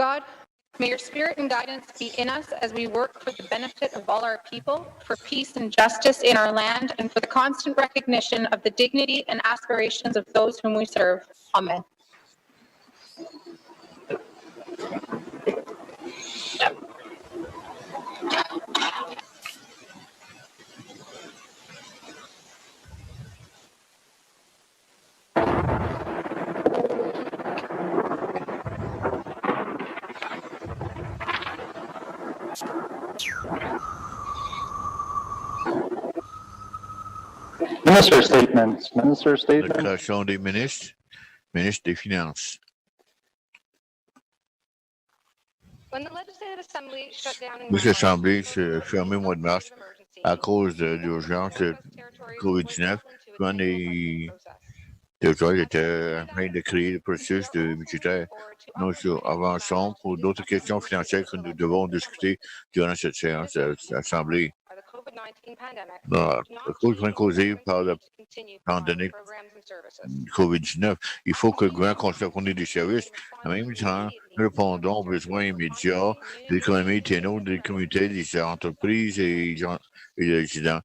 God, may your spirit and guidance be in us as we work for the benefit of all our people, for peace and justice in our land, and for the constant recognition of the dignity and aspirations of those whom we serve. Amen. Minister statements. Minister statements. Déclaration des ministres. Ministre des Finances. Lorsque l'Assemblée s'est fermée au mois de mars à cause de l'urgence de COVID-19, souvent les territoires étaient en train de créer le processus de budgétaire. Nous avançons pour d'autres questions financières que nous devons discuter durant cette séance de l'Assemblée. La cause causée par la pandémie COVID-19, il faut que le gouvernement continue à fournir des services. En même temps, nous répondons aux besoins immédiats de l'économie TNO, des communautés, des entreprises et des résidents,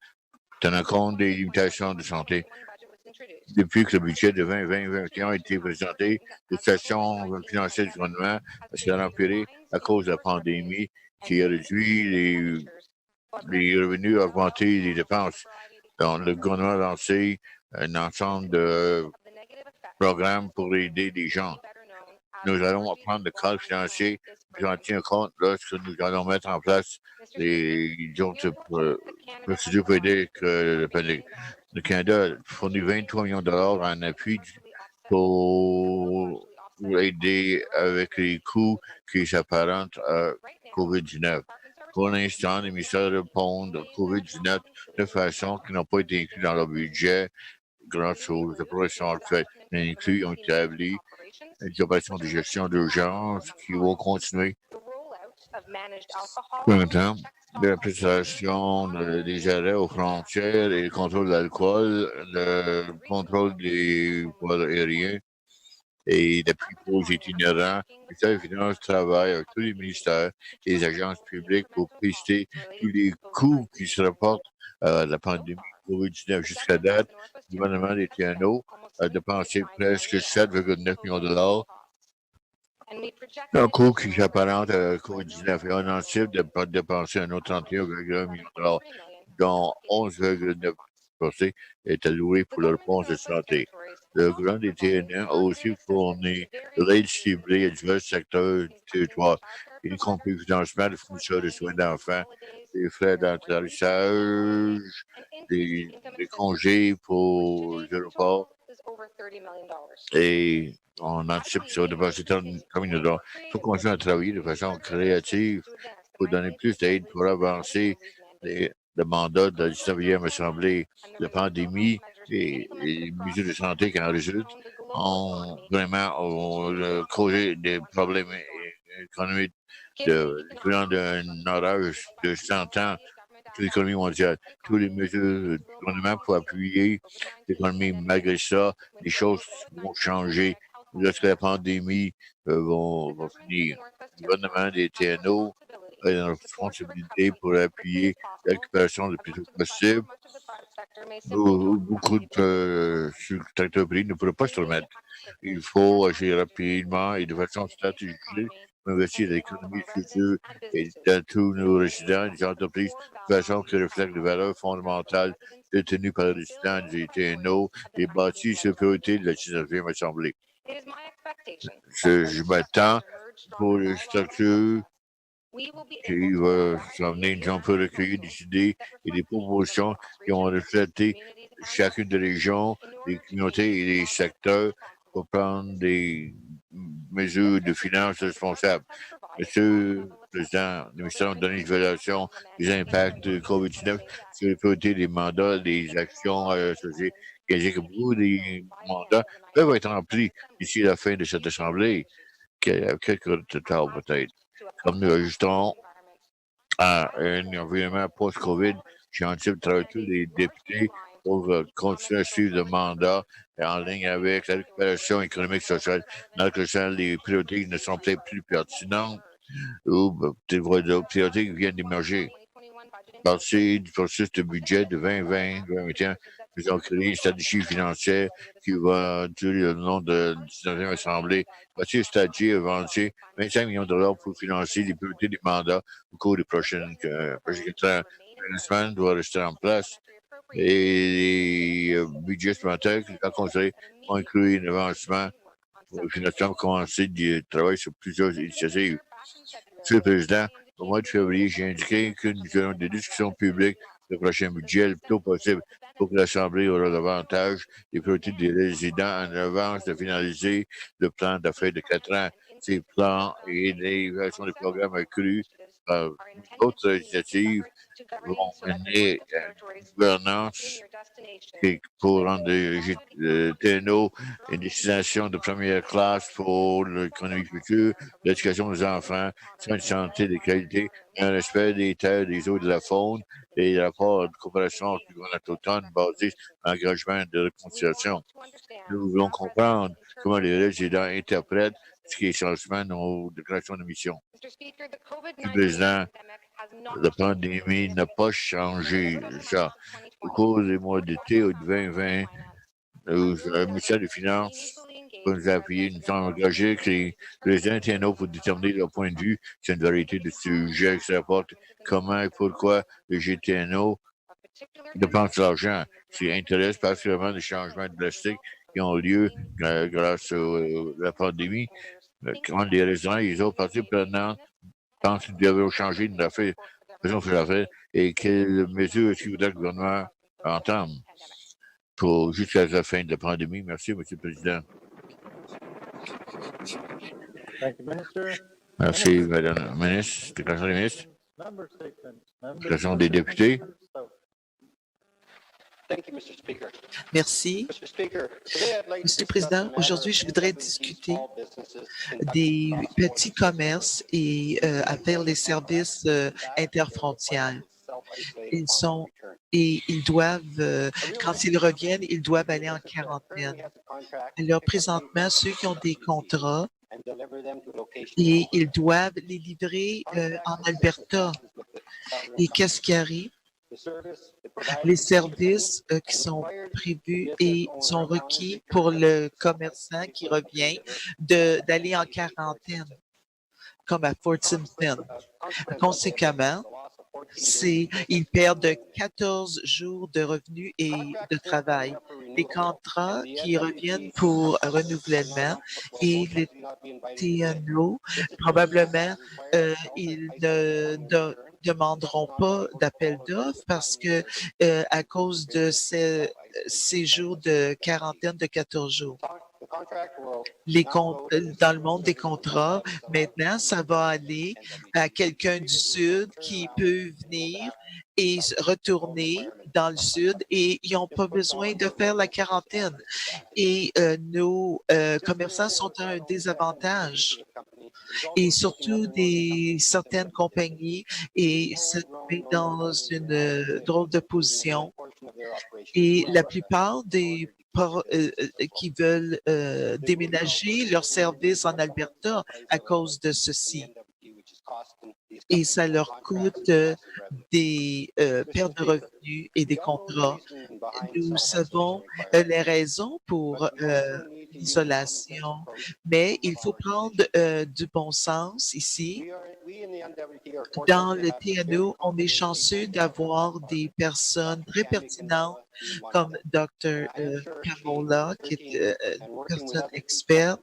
tenant compte des limitations de santé. Depuis que le budget de 2020-2021 a été présenté, les situations financières du gouvernement s'est empirée à cause de la pandémie qui a réduit les revenus, augmenté les dépenses. Donc, le gouvernement a lancé un ensemble de programmes pour aider les gens. Nous allons apprendre le cadre financier, puis en tient compte lorsque nous allons mettre en place les autres procédures pour aider le Canada fournit 23 millions de dollars en appui pour aider avec les coûts qui s'apparentent à COVID-19. Pour l'instant, les ministères répondent à COVID-19 de façon qui n'ont pas été inclus dans leur budget grâce aux opérations actuelles. Inclus ont établi des opérations de gestion d'urgence qui vont continuer. Pour le temps, l'application des arrêts aux frontières et le contrôle de l'alcool, le contrôle des vols aériens et l'appui aux itinérants. Le ministère des Finances travaille avec tous les ministères et les agences publiques pour pister tous les coûts qui se rapportent à la pandémie COVID-19. Jusqu'à date, le gouvernement des TNO a dépensé presque 7,9 millions de dollars. Un coût qui s'apparente à la COVID-19 et on anticipe de dépenser un autre 31,1 millions de dollars, dont 11,9% est alloué pour la réponse de santé. Le gouvernement des TNN a aussi fourni l'aide ciblée à divers secteurs du territoire, y compris le financement des fournisseurs de soins d'enfants, des frais d'atterrissage, des congés pour les aéroports. Et on anticipe que ça va dépasser 30 millions de dollars. Il faut continuer à travailler de façon créative pour donner plus d'aide pour avancer le mandat de la 19e Assemblée. La pandémie et les mesures de santé qui en résultent ont vraiment causé des problèmes économiques l'équivalent d'un orage de 100 ans de l'économie mondiale. Toutes les mesures du gouvernement pour appuyer l'économie, malgré ça, les choses vont changer. Lorsque la pandémie va finir, le gouvernement des TNO a une responsabilité pour appuyer la récupération le plus tôt possible. Beaucoup de secteurs privés ne pourraient pas se remettre. Il faut agir rapidement et de façon stratégique pour investir dans l'économie future et dans tous nos résidents et les entreprises de façon qui reflète les valeurs fondamentales détenues par les résidents du TNO et bâties sur la priorité de la 19e Assemblée. Je m'attends pour les structures qui vont s'en venir, nous peut recueillir des idées et des propositions qui ont reflété chacune des régions, des communautés et des secteurs pour prendre des mesures de finances responsables. Monsieur le Président, le ministère a donné une évaluation des impacts de COVID-19 sur les priorités des mandats, des actions associées. Il indique que beaucoup des mandats peuvent être remplis d'ici la fin de cette Assemblée, quelques retard peut-être. Comme nous ajustons à un environnement post-COVID, j'ai anticipé de travailler tous les députés pour continuer à suivre le mandat en ligne avec la récupération économique et sociale. Dans le sens, les priorités ne sont peut-être plus pertinentes ou des priorités qui viennent d'émerger. Partie du processus de budget de 2020-2021, nous avons créé une stratégie financière qui va durer le long de la 19e Assemblée. Voici une stratégie avancée, 25 millions de dollars pour financer les priorités des mandats au cours des prochaines semaines doit rester en place. Et les budgets supplémentaires qui sont considérés ont inclus un avancement pour le financement pour commencer du travail sur plusieurs initiatives. Monsieur le Président, au mois de février, j'ai indiqué que nous aurons des discussions publiques le prochain budget le plus tôt possible pour que l'Assemblée aura davantage des priorités des résidents en avance de finaliser le plan d'affaires de 4 ans. Ces plans et l'évaluation des programmes accrus par d'autres initiatives vont mener à une gouvernance pour rendre le TNO une destination de première classe pour l'économie future, l'éducation des enfants, soins de santé de qualité, un respect des terres, des eaux et de la faune et des rapports de coopération entre le gouvernement automne basés sur l'engagement de réconciliation. Nous voulons comprendre comment les résidents interprètent ce qui est changement dans nos déclarations de mission. Le président, la pandémie n'a pas changé ça. Au cours des mois d'été de 2020, le ministère des Finances nous a appuyé, nous sommes engagés que les résidents internationaux pour déterminer leur point de vue sur une variété de sujets qui se rapportent comment et pourquoi le GTNO dépense l'argent. Ce intéresse particulièrement les changements drastiques qui ont lieu grâce à la pandémie. Quand les résidents et les autres parties prenantes pensent qu'ils doivent changer de l'affaire, et quelles mesures est-ce qu'il voudrait que le gouvernement entame pour jusqu'à la fin de la pandémie? Merci, M. le Président. Thank you, Minister. Merci, Mme la ministre. Déclaration des ministres. Member statements. Déclaration des députés. Merci. Monsieur le Président, aujourd'hui, je voudrais discuter des petits commerces et faire les services interfrontières. Ils doivent, quand ils reviennent, ils doivent aller en quarantaine. Alors, présentement, ceux qui ont des contrats, et ils doivent les livrer en Alberta. Et qu'est-ce qui arrive? Les services qui sont prévus et sont requis pour le commerçant qui revient d'aller en quarantaine, comme à Fort Simpson. Conséquemment, ils perdent 14 jours de revenus et de travail. Les contrats qui reviennent pour renouvellement et les TNO, probablement, ils ne demanderont pas d'appel d'offres parce que à cause de ces jours de quarantaine de 14 jours. Dans le monde des contrats, maintenant, ça va aller à quelqu'un du Sud qui peut venir et retourner dans le Sud et ils n'ont pas besoin de faire la quarantaine. Et nos commerçants sont à un désavantage. Et surtout certaines compagnies et se mettent dans une drôle de position. Et la plupart des qui veulent déménager leurs services en Alberta à cause de ceci. Et ça leur coûte des pertes de revenus et des contrats. Nous savons les raisons pour l'isolation, mais il faut prendre du bon sens ici. Dans le TNO, on est chanceux d'avoir des personnes très pertinentes comme Dr. Camola, qui est une personne experte,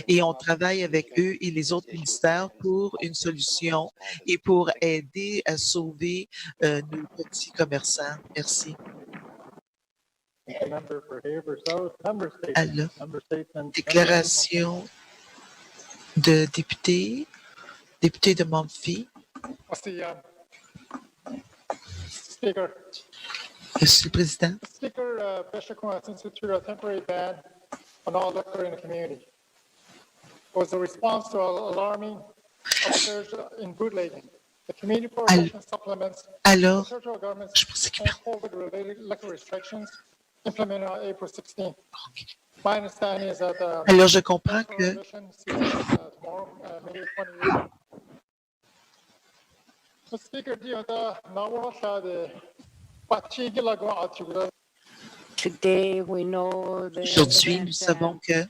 et on travaille avec eux et les autres ministères pour une solution et pour aider à sauver nos petits commerçants. Merci. Alors, déclaration de député de Montfi. Monsieur le Président. Speaker, Bishop instituted a temporary ban on all liquor in the community. It was a response to alarming upsurge in bootlegging. The community prohibition supplements alors, the federal government's je pensais qu'il COVID-related liquor restrictions implemented on April 16th. My understanding is that Alors, je comprends que mission ceases tomorrow, May 28th. Mr. Speaker, Today, we know aujourd'hui, nous savons que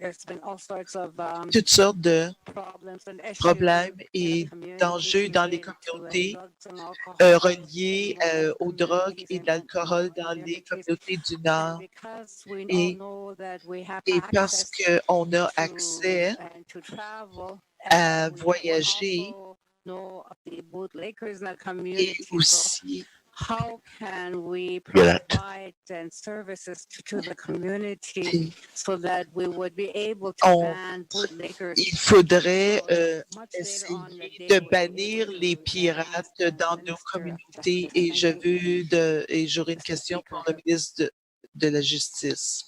there's been all sorts of toutes sortes de problems and issues problèmes in et the community d'enjeux dans les related to communautés drugs and alcohol reliés aux drogues et de l'alcool dans les communautés du Nord. because we all Et, know that we have et parce access qu'on a to, accès and to travel, à and we voyager also know of the bootlickers in the et community. So aussi how can we Yeah. provide and services to the community puis, so that we would be able to on- ban bootlickers? il faudrait Much later on in the essayer day, de bannir les pirates dans nos communautés et j'aurais une question pour le ministre de la Justice.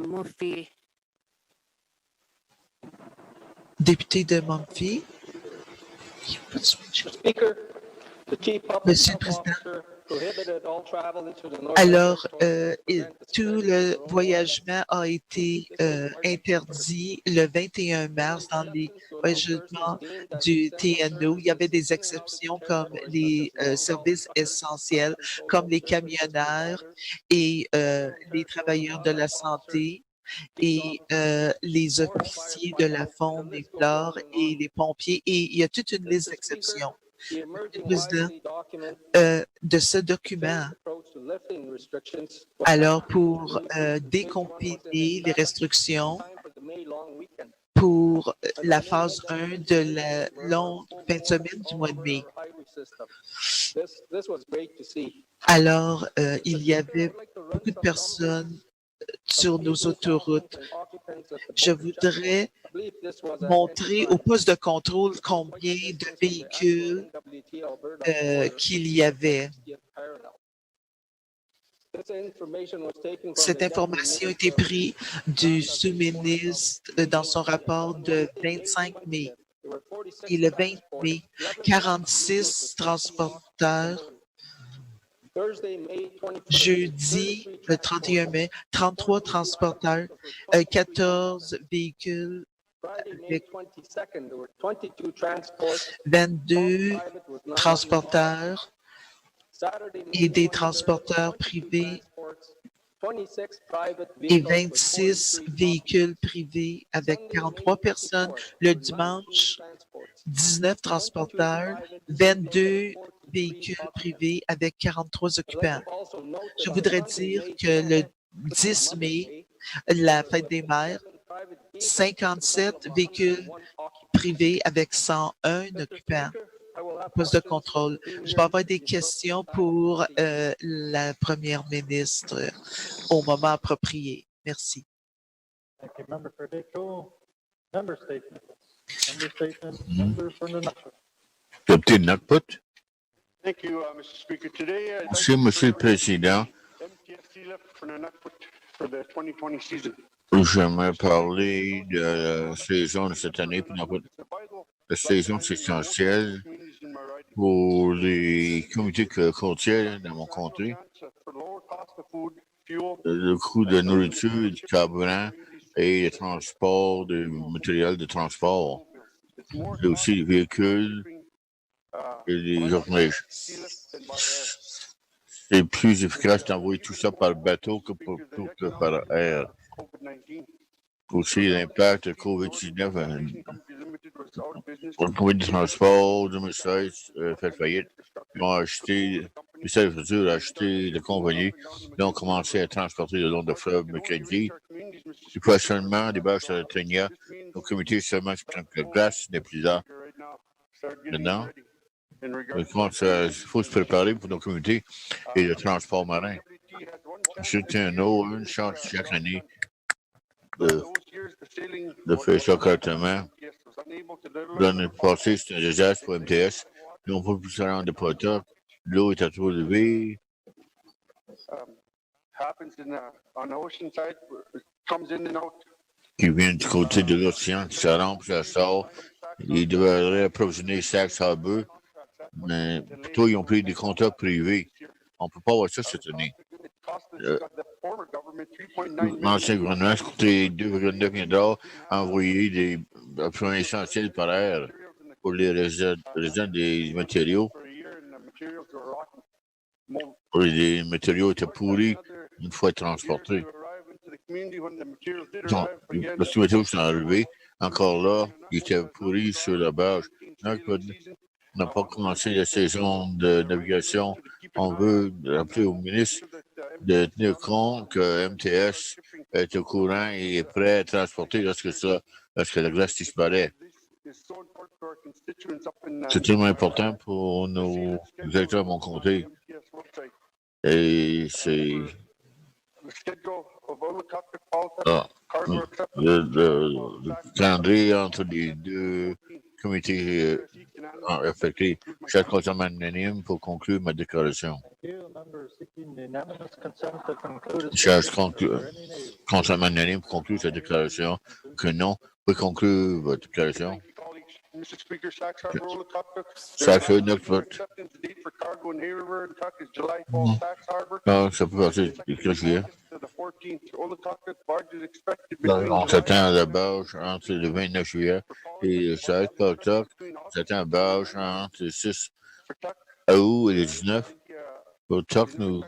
Murphy, Député de Mumphy. Speaker, the chief public Monsieur le health Président. officer prohibited all travel into the Northern Alors, Territory. tout le voyagement a été interdit le 21 mars dans les voyagements du TNO. Il y avait des exceptions comme les services essentiels, comme les camionneurs et les travailleurs de la santé et les officiers de la faune et flore et les pompiers. Et il y a toute une liste d'exceptions. The emerging Président, Wisely document de ce document, approach to lifting restrictions was alors pour déconfiner les restrictions time for the May long weekend. pour la phase 1 de la longue fin de semaine du mois de mai. Highway system. This was great to see. Alors, il y avait beaucoup de personnes sur nos autoroutes. Je voudrais montrer au poste de contrôle combien de véhicules qu'il y avait. Cette information a été prise du sous-ministre dans son rapport de 25 mai. Et le 20 mai, 46 transporteurs. Jeudi, le 31 mai, 33 transporteurs, 14 véhicules avec 22 transporteurs et des transporteurs privés et 26 véhicules privés avec 43 personnes. Le dimanche, 19 transporteurs, 22 véhicules privés avec 43 occupants. Je voudrais dire que le 10 mai, la fête des mères, 57 véhicules privés avec 101 occupants. Poste de contrôle. Je vais avoir des questions pour la première ministre au moment approprié. Merci. Thank you, Member for Dicko. Member statement. Member statement. Member for Nunavut. Tu as une petite note, Put? Thank you, Mr. Speaker. Today, I'd like Merci, Monsieur le Président. MTSC left for Nunavut for the 2020 season. J'aimerais parler de la saison de cette année. Puis la saison, c'est essentiel pour les comités côtiers dans mon comté. Le coût de nourriture, du carburant et le transport, du matériel de transport. Et aussi les véhicules et les journées. C'est plus efficace d'envoyer tout ça par bateau que par air. Aussi, l'impact de COVID-19 pour le comité de transport 2016 fait faillite. Ils ont acheté, le service a acheté des compagnies. Ils ont commencé à transporter le long de fleuve mercredi. Et puis seulement des bâches à la Ténia. Le comité seulement se prend la place n'est plus là. Maintenant, il faut se préparer pour nos comités et le transport marin. C'est une chance chaque année de faire ça correctement. L'année passée, c'était un désastre pour MTS. Ils n'ont pas pu se rendre de Potoc. L'eau était trop élevée. Qui vient du côté de l'océan, qui se rentre, ça sort. Ils devraient approvisionner Saxe Harbor Mais plutôt, ils ont pris des contrats privés. On ne peut pas avoir ça cette année. L'ancien gouvernement a coûté 2,9 millions à envoyer des options essentielles par air pour les résidents des matériaux. Les matériaux étaient pourris une fois transportés. Donc, lorsque les matériaux sont arrivés, encore là, ils étaient pourris sur la bâche. Donc, on n'a pas commencé la saison de navigation. On veut rappeler au ministre de tenir compte que MTS est au courant et est prêt à transporter lorsque la glace disparaît. C'est tellement important pour nos électeurs de mon comté. Et c'est le calendrier entre les deux comités affectés. Chaque consommateur anonyme pour conclure ma déclaration. Chaque consommateur anonyme pour conclure cette déclaration. Que non, peut conclure votre déclaration. Sacre, notre vote. Ça peut passer le juillet. On s'attend à la barge entre le 29 juillet et le 16 octobre. On s'attend à la barge entre le 6 août et le 19. Pour TOC, nous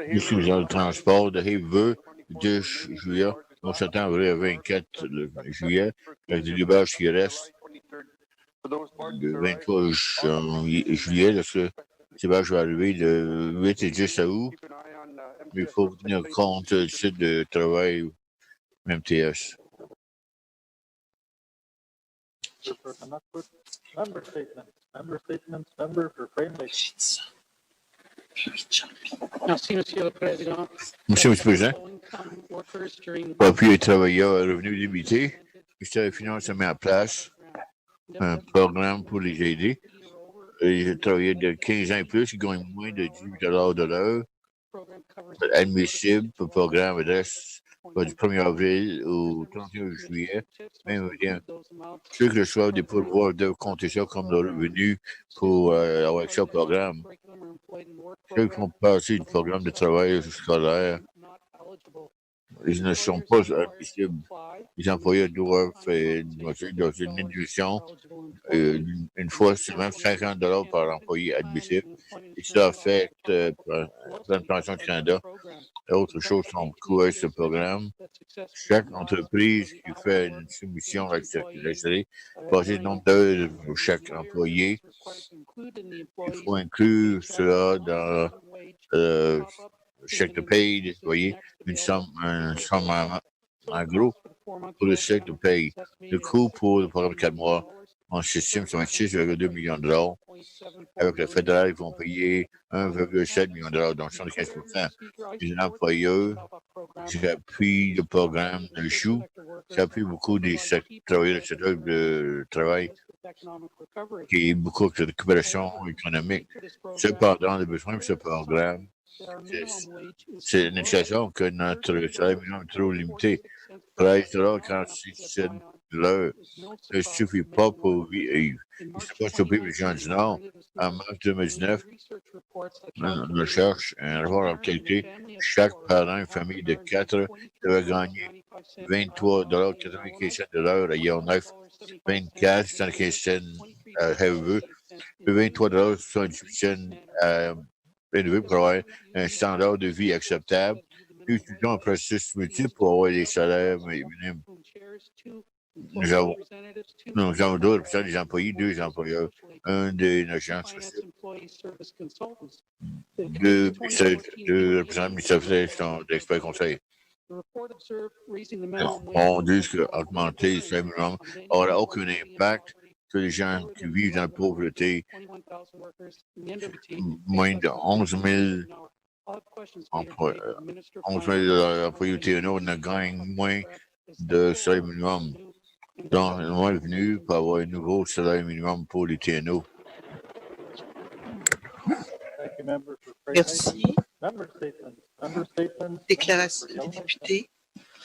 utilisons le transport de Haverhill le 2 juillet. On s'attend à le 24 juillet, avec des barges qui restent le 23 juillet, lorsque ces barges vont arriver le 8 et 10 août. Mais il faut tenir compte du site de travail MTS. Merci, Monsieur le Président. Monsieur le Président, pour appuyer les travailleurs à revenus limités, le ministère des Finances a mis en place un programme pour les aider. Les travailleurs de 15 ans et plus qui gagnent moins de 18 de l'heure, admissible pour le programme adresse du 1er avril au 31 juillet 2021. Ceux qui reçoivent des pourvoirs doivent compter ça comme leur revenu pour avoir accès au programme. Ceux qui font partie du programme de travail scolaire, ils ne sont pas admissibles. Les employés doivent faire dans une induction une fois seulement 50 $ par employé admissible. Et ça affecte la pension du Canada. Autre chose sont couvertes ce programme. Chaque entreprise qui fait une soumission à l'extérieur, passer le nombre d'heures pour chaque employé. Il faut inclure cela dans le chèque de paye des employés, une somme en gros pour le chèque de paye. Le coût pour le programme de 4 mois, on estime sur 26,2 millions de $. Avec le fédéral, ils vont payer 1,7 million de $, donc 75%. Les employeurs qui appuient le programme de CHOU, qui appuie beaucoup des travailleurs du secteur de travail, qui est beaucoup de récupération économique. Cependant, le besoin de ce programme, c'est une situation que notre salaire minimum est trop limité. 13,46 $, l'heure ne suffit pas pour vivre. Il ne faut pas stopper les gens du Nord. En mars 2019, on recherche un rapport en qualité. Chaque parent, une famille de 4, devait gagner 23,95 $ de l'heure à Yellowknife, 24,75 $ à Haverhill, et 23,78 $ à élevé pour avoir un standard de vie acceptable. Nous utilisons un processus multiple pour avoir des salaires minimums. Nous avons deux représentants des employés, 2 employeurs, un des agences sociales, 2 représentants administratifs d'experts conseils. On dit qu'augmenter le salaire minimum n'aura aucun impact sur les gens qui vivent dans la pauvreté. Moins de 11 000 employés au TNO ne gagnent moins de salaire minimum. Donc, le moment est venu pour avoir un nouveau salaire minimum pour les TNO. Merci. Déclaration des députés.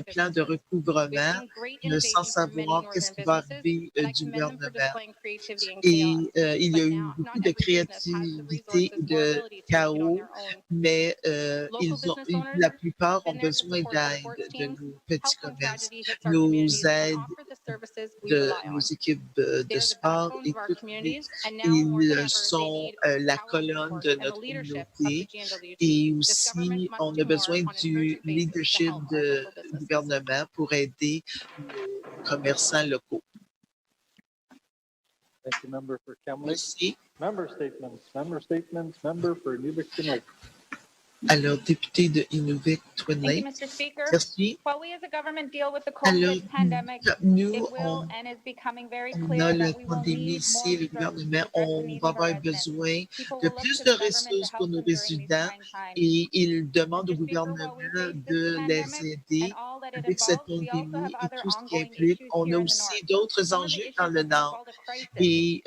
un plan de recouvrement sans savoir qu'est-ce qui va arriver du gouvernement. Et il y a eu beaucoup de créativité et de chaos, mais la plupart ont besoin d'aide de nos petits commerces. Nos aides services we de rely on. nos équipes They de are the sport backbone et of our toutes les communities, and now more than ils ever, they sont need la power, colonne support, de and the notre leadership of communauté. the GNWG. Et This government aussi, must on do a more besoin on an du urgent basis to leadership help our du local businesses. gouvernement pour aider nos commerçants locaux. Thank you, member for Kamloops. Merci. Member statements, member for Nuvik Lake. Alors, député de Inuvik, Twin Thank you, Lakes. Mr. Speaker. Merci. While we as a government deal with the Alors, COVID pandemic, nous, it will and is becoming very on clear a la that we will pandémie need more ici, le resources to gouvernement, address the on needs va of our avoir residents. besoin People de will look plus to de the government to ressources pour help nos them during these résidents trying times. et ils demandent au Mr. Speaker, gouvernement while we face this de les pandemic aider and all that it avec cette involves, we also have pandémie et other tout ce qui ongoing implique. issues On here a in the aussi north. d'autres Some of the enjeux issues dans le have been Nord called a crisis. et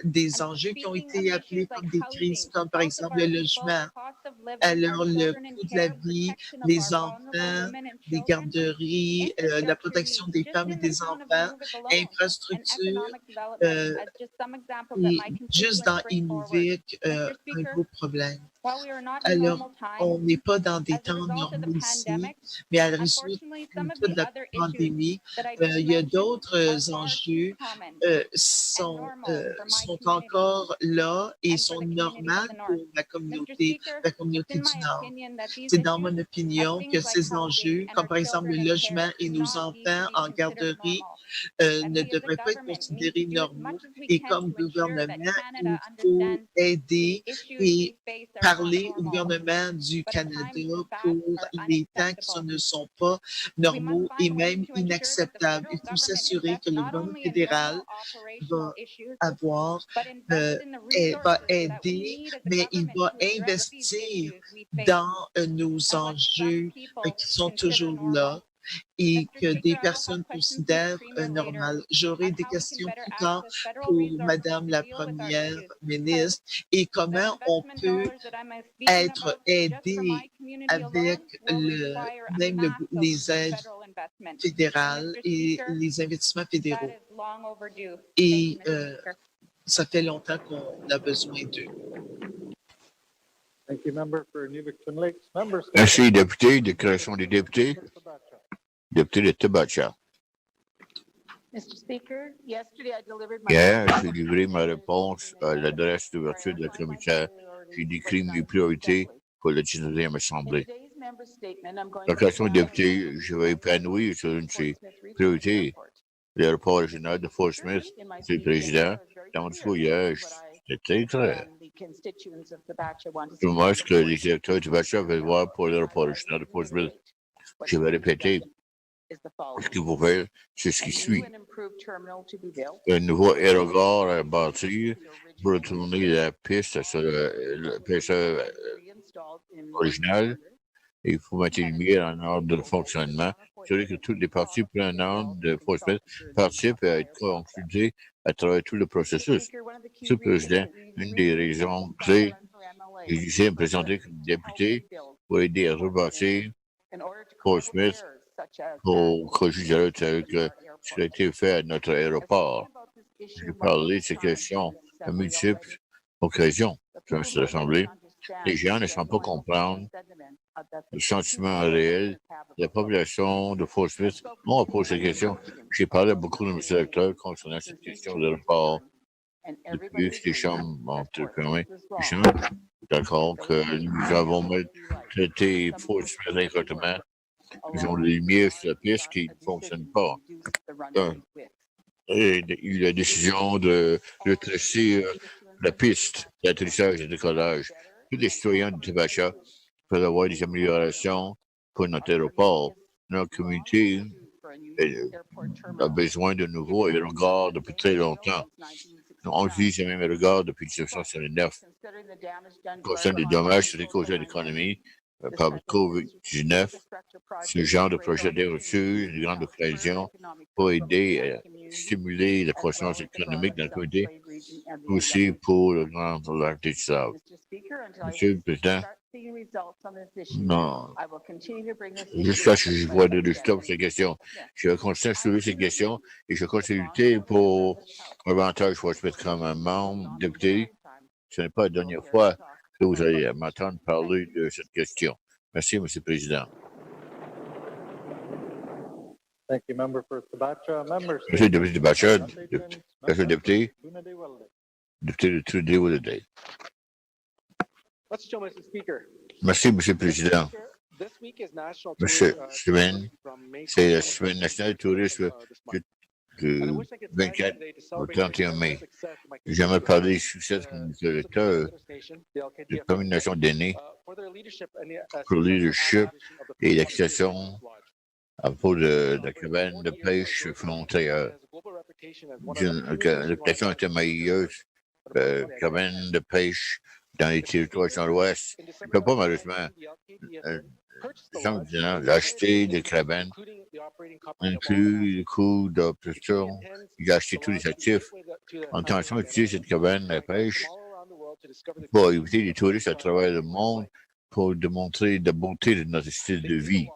des I'm enjeux qui ont speaking été of appelés issues like comme des crises, housing, comme par health of exemple our le people, logement. the cost of living, Alors, our le children in coût de la care, vie, protection of les our vulnerable enfants, women and les children, garderies, la infrastructure protection needs, des just femmes et in the des town of enfants, Inuvik alone, and infrastructures, economic development euh, as just some examples that et my juste constituents dans bring forward. Inuvik, Mr. un Speaker, gros problème. while we are not in Alors, normal on times, n'est pas dans des as a temps result of the normaux ici, pandemic, mais à la unfortunately, some of résultat the de la other issues pandémie, that I just il y a mentioned are d'autres far too enjeux common sont, normal for my sont community encore là et and for sont the communities of normales the pour north. la Mr. communauté, Speaker, la it's communauté in du my Nord. opinion that these C'est dans issues mon of opinion que things like ces housing enjeux, and comme our par exemple children le in logement care, et do nos not need enfants to be en considered garderie, normal. ne And we as a devraient pas être government need to considérés do as normaux. much as we Et can comme to ensure that gouvernement, Canada il faut understands aider the issues et we face are not parler au normal. gouvernement du But at times Canada the pour facts are les temps qui unacceptable. ne sont pas We must normaux et find ways même to ensure that the inacceptables. Il federal faut government s'assurer que invests le not gouvernement only in fédéral normal operational va issues, avoir, but invests in the va resources that we aider, need as a mais il government va to address these investir issues we face dans nos and what some enjeux people qui sont consider toujours normal. là et Mr. que Speaker, des I will have personnes questions to the considèrent Premier later normales. J'aurai on des how we can questions better plus tard access federal pour resources Madame to la deal with our Première issues. ministre et The comment on investment peut dollars that I'm speaking être about just for aidé my community avec alone will require a même massive les aides federal investment. fédérales Mr. et Speaker, les investissements that fédéraux. is long overdue. Thank Et you, Mr. Speaker. ça fait longtemps qu'on a besoin d'eux. Thank you, member for Nuvik Twin Lakes. Member Merci, député. Déclaration des députés. statements. Député de Tabacha. Mr. Speaker, yesterday I delivered my. Hier, j'ai livré ma réponse à l'adresse d'ouverture de la commissaire. J'ai décrit mes priorités pour la 19e In Assemblée. today's member statement, I'm going to. Déclaration des députés, je vais épanouir sur une de ces priorités. L'aéroport régional de Fort Smith, Monsieur le Président, dans mon discours hier, j'étais très dommage que les électeurs de Tabacha veulent voir pour l'aéroport régional de Fort Smith. Je vais répéter. Ce qu'il faut faire, c'est ce qui suit. Un nouveau aérogare à bâtir pour retourner la piste sur la piste originale. Il faut mettre une lumière en ordre de fonctionnement. C'est que toutes les parties prenantes de Fort Smith participent à être consultées à travers tout le processus. Monsieur le Président, une des raisons clés que j'ai me présenter comme député pour aider à rebâtir Fort Smith pour corriger les erreurs que ce qui a été fait à notre aéroport. J'ai parlé de ces questions à multiples occasions dans cette Assemblée. Les gens ne semblent pas comprendre le sentiment réel de la population de Fort Smith. On pose ces questions. J'ai parlé à beaucoup de mes électeurs concernant cette question de l'aéroport. Depuis que les chambres ont été fermées, les gens sont d'accord que nous avons traité Fort Smith incorrectement. Ils ont les lumières sur la piste qui ne fonctionnent pas. Et il y a eu la décision de rétrécir la piste d'atterrissage et de décollage. Tous les citoyens de Tabacha peuvent avoir des améliorations pour notre aéroport. Notre communauté a besoin de nouveaux aérogares depuis très longtemps. On utilise les mêmes aérogares depuis 1979. Concernant les dommages sur les causés de l'économie par le COVID-19, ce genre de projet d'infrastructure, une grande occasion pour aider à stimuler la croissance économique dans la communauté, aussi pour le Grand Lac des Sables. Monsieur le Président, non, jusqu'à ce que je vois des résultats pour ces questions. Je vais continuer à soulever ces questions et je vais continuer à lutter pour avantage Fort Smith comme un membre député. Ce n'est pas la dernière fois que vous allez m'entendre parler de cette question. Merci, Monsieur le Président. Thank you, member for Sabacha. Member Merci, statements. député Bachard. Nominations, Merci, member député. for Trinity-Welland. Député de Trudeau Williday. Let's show Mr. Speaker. Merci, Monsieur le Président. This week is National Monsieur Tourism Semaine, from May c'est la 21st semaine nationale du tourisme this month. du And I wish I could stand 24 today to au celebrate 31 the mai. success of my J'aimerais constituents, parler du succès de uh, nos électeurs Nation, the de LKTF, la Première Nation d'aînés for their leadership and the, pour le leadership acquisition of the et Port l'accession Lodge. à propos de la cabane de pêche frontière. Has a global reputation as one of the La premier réputation était meilleure, cabane de pêche dans les territoires centre-ouest. In Je December ne peux pas, 2019, malheureusement, the LKTF purchased the sans lodge, dire, acheter des cabanes, including the operating company of all inclus le coût He d'opération. intends Il a acheté the tous les lodge to be actifs. gateway to the En tentant continent d'utiliser cette cabane de and pêche from all around the world to discover the pour beauty éviter les touristes à travers le monde pour démontrer la beauté de notre style de vie.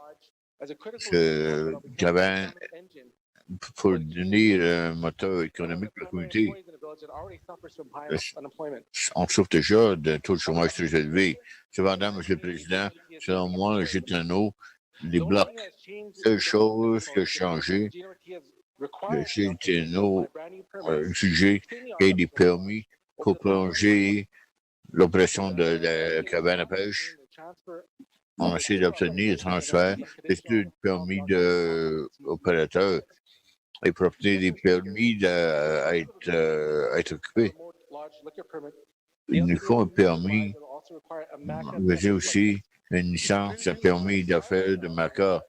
as a critical Ce component of the cabane economic engine. pour devenir un moteur économique pour la communauté. On souffre déjà d'un taux de chômage très élevé. Cependant, M. le Président, selon moi, le GTNO, les blocs, seule chose qui a changé, le GTNO a exigé qu'il y ait des permis pour prolonger l'opération de la cabane à pêche. On essaie d'obtenir le transfert des permis d'opérateur et pour obtenir des permis d'être occupés. Il nous faut un permis, mais aussi une licence, un permis d'affaires de Maca.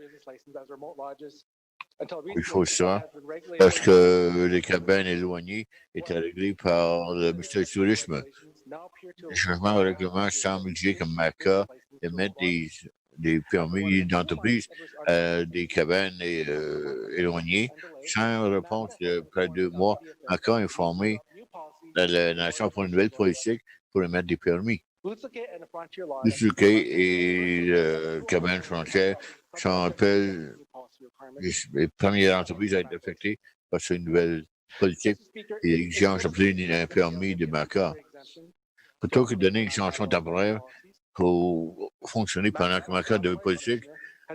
Il faut ça parce que les cabanes éloignées étaient réglées par le ministère du Tourisme. Le changement au règlement semble exiger comme Maca de mettre des permis d'entreprise à des cabanes éloignées. Sans réponse de près de 2 mois, Maca a informé la nation pour une nouvelle politique pour émettre des permis. Le Suquet et le cabane frontière sont appelés les premières entreprises à être affectées par cette nouvelle politique et l'exigence d'obtenir un permis de Maca. Plutôt que de donner une extension temporaire pour fonctionner pendant que Maca de politique,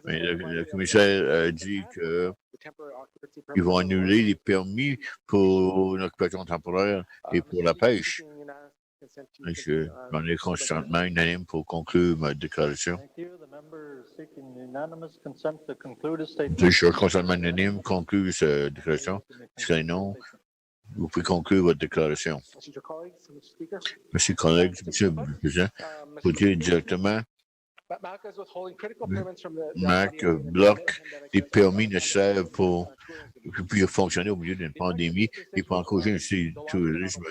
mais le commissaire a dit qu'ils vont annuler les permis pour une occupation temporaire et pour la pêche. On est constamment unanime pour conclure ma déclaration. Je suis constamment unanime pour conclure cette déclaration. Sinon, vous pouvez conclure votre déclaration. Merci, collègues. Monsieur le Président, pour dire directement, MAC bloque les permis nécessaires pour pouvoir fonctionner au milieu d'une pandémie et pour encourager le tourisme.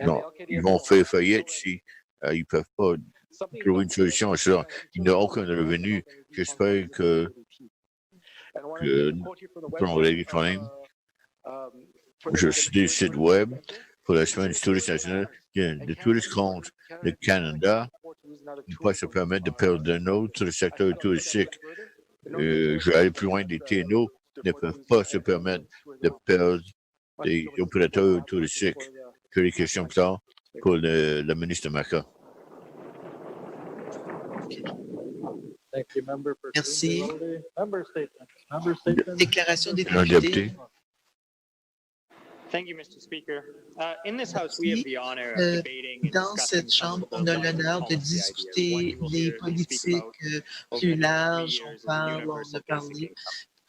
Donc, ils vont faire faillite si ils ne peuvent pas trouver une solution à ça. Ils n'ont aucun revenu. J'espère que pour régler le problème, je suis du site web pour la semaine du tourisme national. Le tourisme contre le Canada ne peut pas se permettre de perdre un autre secteur touristique. Je vais aller plus loin, des TNO ne peuvent pas se permettre de perdre des opérateurs touristiques. J'ai des questions plus tard pour le ministre Maca. Merci. Déclaration Déclaration des Un députés. député. Thank you, Mr. Speaker. In this House, we have the honor of Euh, debating and Dans discussing cette some chambre, of on the a wonderful l'honneur de policy ideas. discuter One you will les hear me speak politiques about over plus the next 3 larges. years On is parle, on universal a basic parlé income.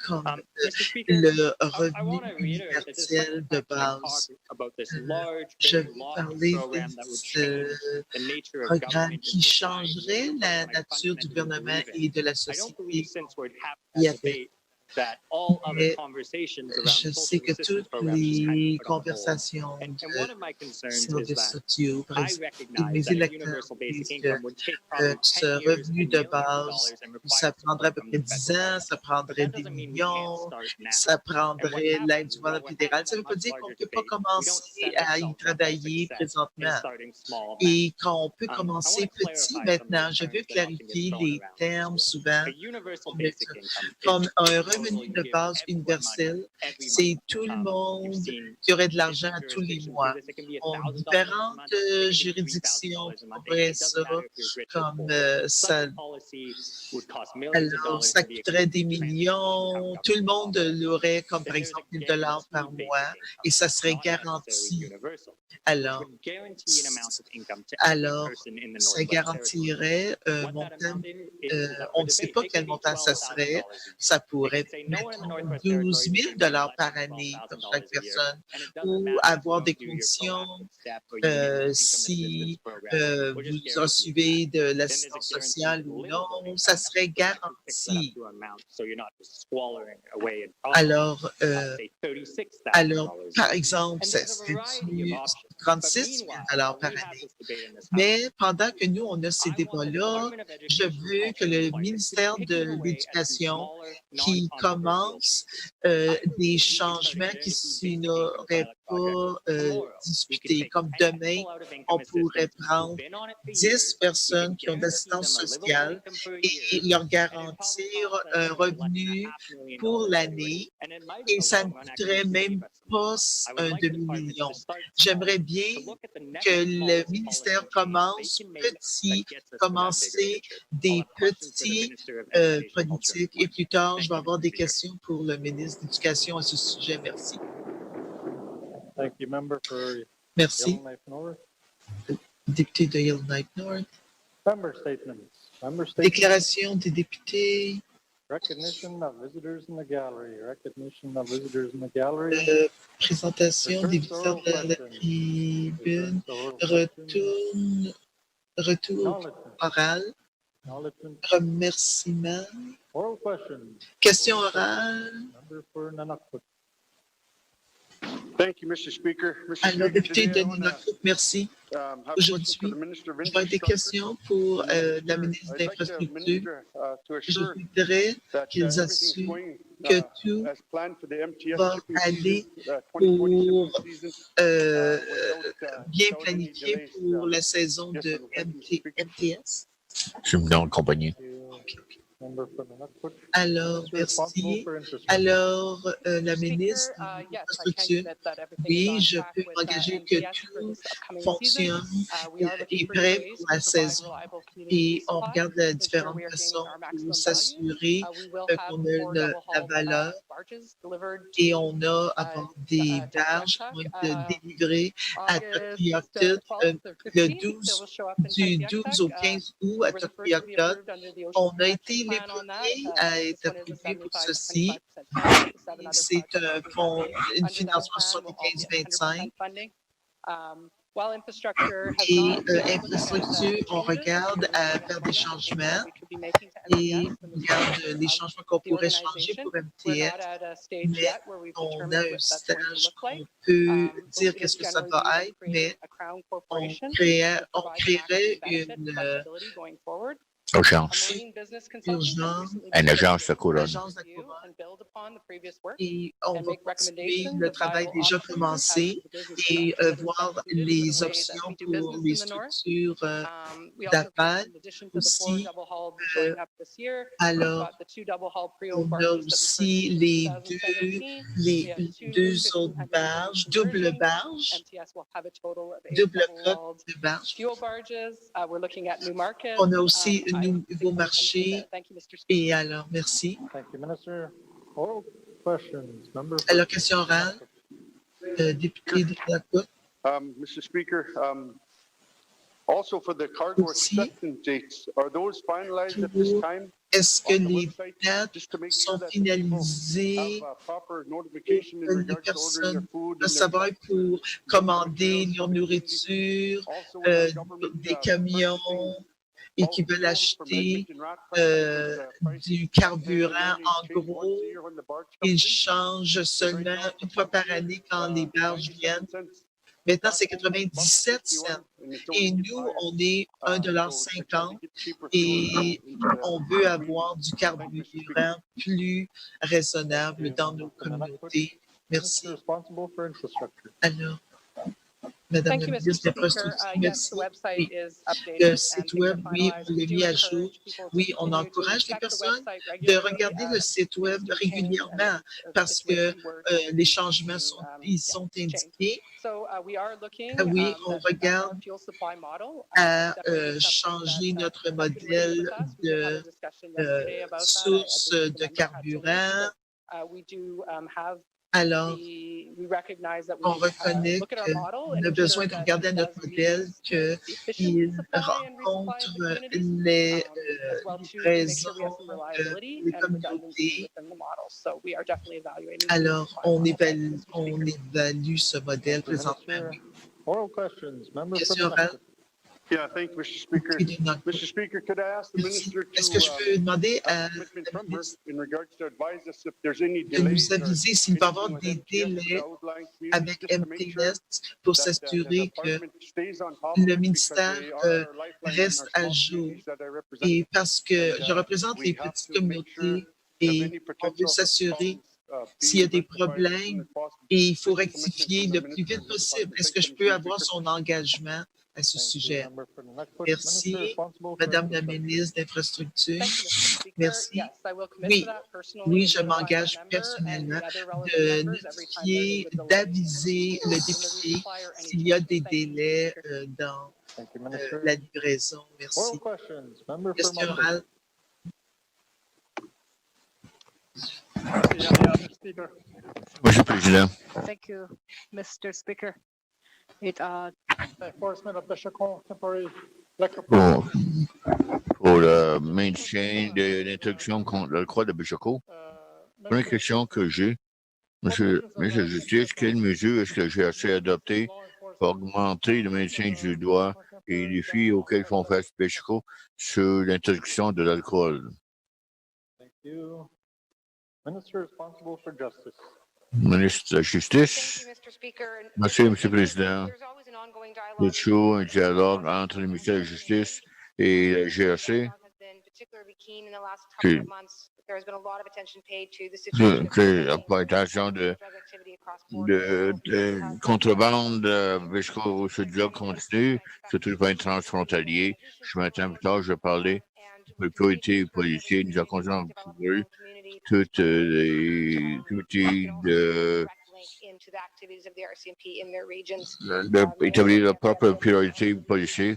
comme Mr. Speaker, le I revenu want to reiterate that this is universel de I talk base. about this large, Je big, vais lofty parler program that would change de the nature of programme government qui and society. changerait la And I nature du fundamentally gouvernement believe in. et de la I don't believe société. since we're having Il y that avait. debate that all other Mais conversations around je sais social que assistance toutes programs just kind les of put on hold. conversations And one of my concerns sur is des that sociaux, par I exemple, recognize mes that a électeurs universal basic disent income would take que probably 10 ce years revenu and de millions of base, dollars and ça require prendrait à support peu from près the 10 federal ans, government. ça But prendrait that des doesn't mean we can't millions, start now. ça And what prendrait l'aide happens du when gouvernement we're fédéral. having Ça ne a veut pas much dire qu'on ne larger peut pas debate, we don't commencer set à y ourselves up for travailler success in présentement. starting small now. Et qu'on peut I commencer want to petit clarify some of maintenant. the Je veux terms that often get clarifier thrown les around. termes souvent A universal qu'on basic utilise. income Comme is un a revenu proposal de you give base everyone money universel, every c'est month. tout le You've monde seen qui aurait de different l'argent tous les jurisdictions do mois. this. It can be $1,000 a Différentes month. It can be juridictions $3,000 a month. pourraient It doesn't ça matter if you're rich or comme poor. Such ça a policy Alors, ça coûterait des millions. Tout le monde l'aurait comme, par exemple, 1 000 $ par mois et ça serait garanti. Alors, ça garantirait un montant, on ne sait pas quel montant ça serait. Ça pourrait mettre 12 000 $ par année pour chaque personne ou avoir des conditions si vous recevez de l'assistance sociale ou non, ça serait garanti. Alors, par exemple, ça serait du 36 000 $ par année. Mais pendant que nous, on a ces débats-là, je veux que le ministère de l'Éducation qui commence des changements qui n'auraient pas discuté. Comme demain, on pourrait prendre 10 personnes qui ont d'assistance sociale et leur garantir un revenu pour l'année et ça ne coûterait même pas un demi-million. J'aimerais bien que le ministère commencer des petits politiques et plus tard, je vais avoir des questions pour le ministre de l'Éducation à ce sujet. Merci. Thank you, member for Merci. Yellowknife North. Député de Yellowknife North. Member statements. Déclaration des députés. Recognition of visitors in the gallery. Recognition of visitors in the gallery. Présentation des visiteurs de la tribune. Retour oral. Remerciement. Oral question. Question orale. Member for Nunavut. Thank you, Mr. Speaker. Alors, député de Nunavut, merci. Aujourd'hui, je vais avoir des questions pour la ministre de l'Infrastructure. Je voudrais qu'ils assurent que tout va aller pour bien planifié pour la saison de MTS. Je me donne compagnie. Alors, merci. Alors, la ministre de l'Infrastructure, oui, je peux m'engager que tout fonctionne et est prêt pour la saison. Et on regarde la différentes façons pour s'assurer qu'on a la valeur et on a avoir des barges qui vont être délivrées à Tuktoyaktuk du 12 au 15 août à Tuktoyaktuk. On a été les premiers à être approuvés pour ceci. C'est un financement 75-25. Et infrastructure, on regarde à faire des changements et on regarde les changements qu'on pourrait changer pour MTS, mais on a un stage qu'on peut dire qu'est-ce que ça va être, mais on créerait une Urgence. Une agence de couronne. Et on va continuer le travail déjà commencé et voir les options pour les structures d'affaires aussi. Alors, on a aussi les deux autres barges, double coque de barge. On a aussi un nouveau marché. Et alors, merci. Alors, question orale, député de Nunavut. Mr. Speaker, also for the cargo acceptance dates, are those finalized at this time? Est-ce que les dates sont finalisées pour les personnes de savoir pour commander leur nourriture, des camions et qui veulent acheter du carburant en gros? Ils changent seulement une fois par année quand les barges viennent. Maintenant, c'est 97 cents. Et nous, on est 1,50 $ et on veut avoir du carburant plus raisonnable dans nos communautés. Merci. Alors, Madame Thank la you, Mr. ministre des Speaker. Infrastructures, Yes, merci. the website Oui. is Le updated and site things are web, oui, finalized. on We l'a do mis à jour. encourage people to Oui, on continue to encourage les check the personnes website de regularly regarder le as site web things do change régulièrement and the parce que situation were to les changements ils yeah, sont change. indiqués. So we are looking Oui, on at regarde our fuel supply model. à Definitely something changer that notre has been raised modèle with us. We did have a de discussion yesterday about that. I source believe the de member had to leave, carburant. but we do have Alors, we recognize that we on need to reconnaît look at our model qu'on and a ensure besoin de that regarder it notre does modèle, meet the efficient qu'il supply and resupply of the rencontre communities, les as well to make livraisons sure we have some reliability des and redundancy communautés. within the model. So we are definitely evaluating. Alors, on évalue ce modèle Thank you, présentement. Minister. Oui. Oral questions, member from Question the orale. Nunavut. Yeah, thank you, Mr. Speaker. Oui, de notre- Mr. Speaker, could I ask the Merci. minister Est-ce que je to peux demander à have a commitment la from her ministre in regards to advise us if there's any de delays nous or aviser s'il va y avoir anything with des MTS with délais the outlying communities, avec just to make sure MTS pour that the s'assurer que department stays on top of le it because ministère they are our lifeline in reste our à small jour. communities that I represent. Et parce que And, je représente les we have petites to make sure communautés of et any on veut potential s'assurer problems, s'il y a being des rectified as soon problèmes as possible. et il faut Just a commitment rectifier from the le plus minister vite and the possible. department. Est-ce Thank que you, je peux Mr. avoir Speaker. son engagement à ce Thank you, sujet? member from the Nunavut. Merci, Minister responsible for Madame la infrastructure. ministre d'Infrastructures. Thank you, Mr. Speaker. Merci. Yes, I will commit Oui, to that personally oui, and je notify m'engage that member and personnellement the other relevant de members every time there is notifier, a delay d'aviser le in the député resupply or any s'il y a changes. des Thank you, Mr. délais Speaker. dans Thank you, Minister. la livraison. Merci. Oral questions, member from Question Mumbai. orale. Yeah, Mr. Speaker. Monsieur le Président, Thank you, Mr. Speaker. Enforcement of the Chacon temporary liquor pour, program. pour le maintien de l'introduction contre l'alcool de Bichoco, première question que j'ai, Monsieur la Justice, quelles mesures est-ce que le GRC a adoptées pour augmenter le maintien du droit et les défis auxquels font face Bichoco sur l'introduction de l'alcool? Thank you. Minister responsible for justice. Ministre de la Justice. Merci, Monsieur le Président. Il y a toujours un dialogue entre le ministère de la Justice et le GRC. La pointation de contrebande jusqu'au ce dialogue continue, surtout le point transfrontalier. Ce matin, plus tard, je parlais de la priorité policière. Nous avons conscience de toutes les comités d'établir leur propre priorité policière.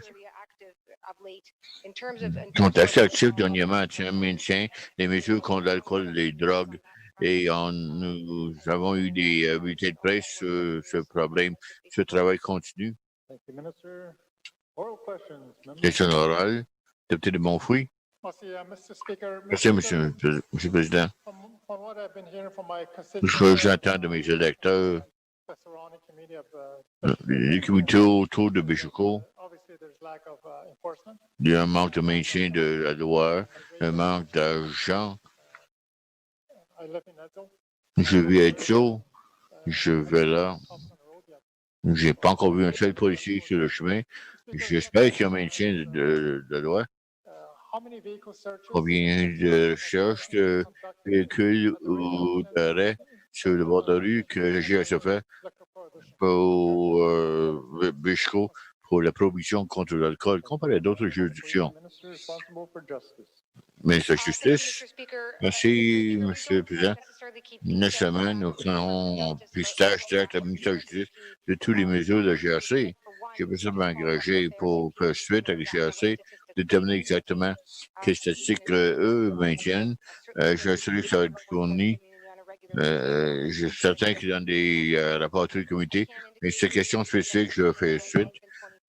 Ils sont assez actifs dernièrement en maintien des mesures contre l'alcool et les drogues. Et nous avons eu des bulletins de presse sur ce problème. Ce travail continue. Thank you, Minister. Oral questions, member Question orale, député de Bonfouille. Merci, Mr. Speaker. Merci, Monsieur le Président. From what I've been hearing from my Ce que constituents, j'entends de mes électeurs, the surrounding community of, les comités autour de Bichoco, obviously there's lack of enforcement. il y a un manque de maintien de la loi, un manque d'argent. I live in Edzo. Je vis à Etio, je vais là. J'ai pas encore vu un seul policier sur le chemin. J'espère qu'il y a un maintien de la loi. How many vehicle searches? Combien de recherches de véhicules ou d'arrêts sur le bord de la rue que le GRC fait pour Bichoco pour la prohibition contre l'alcool comparé à d'autres juridictions? Minister responsible for justice. Ministre de la Justice. Merci, Monsieur le Président. Nécessairement, nous prenons pistage direct à la ministre de la Justice de toutes les mesures de GRC. J'ai besoin de m'engager pour faire suite à la GRC, déterminer exactement quelles statistiques eux maintiennent. Je suis que ça va être fourni. Je suis certain qu'ils donnent des rapports à tous les comités, mais ces questions spécifiques, je fais suite.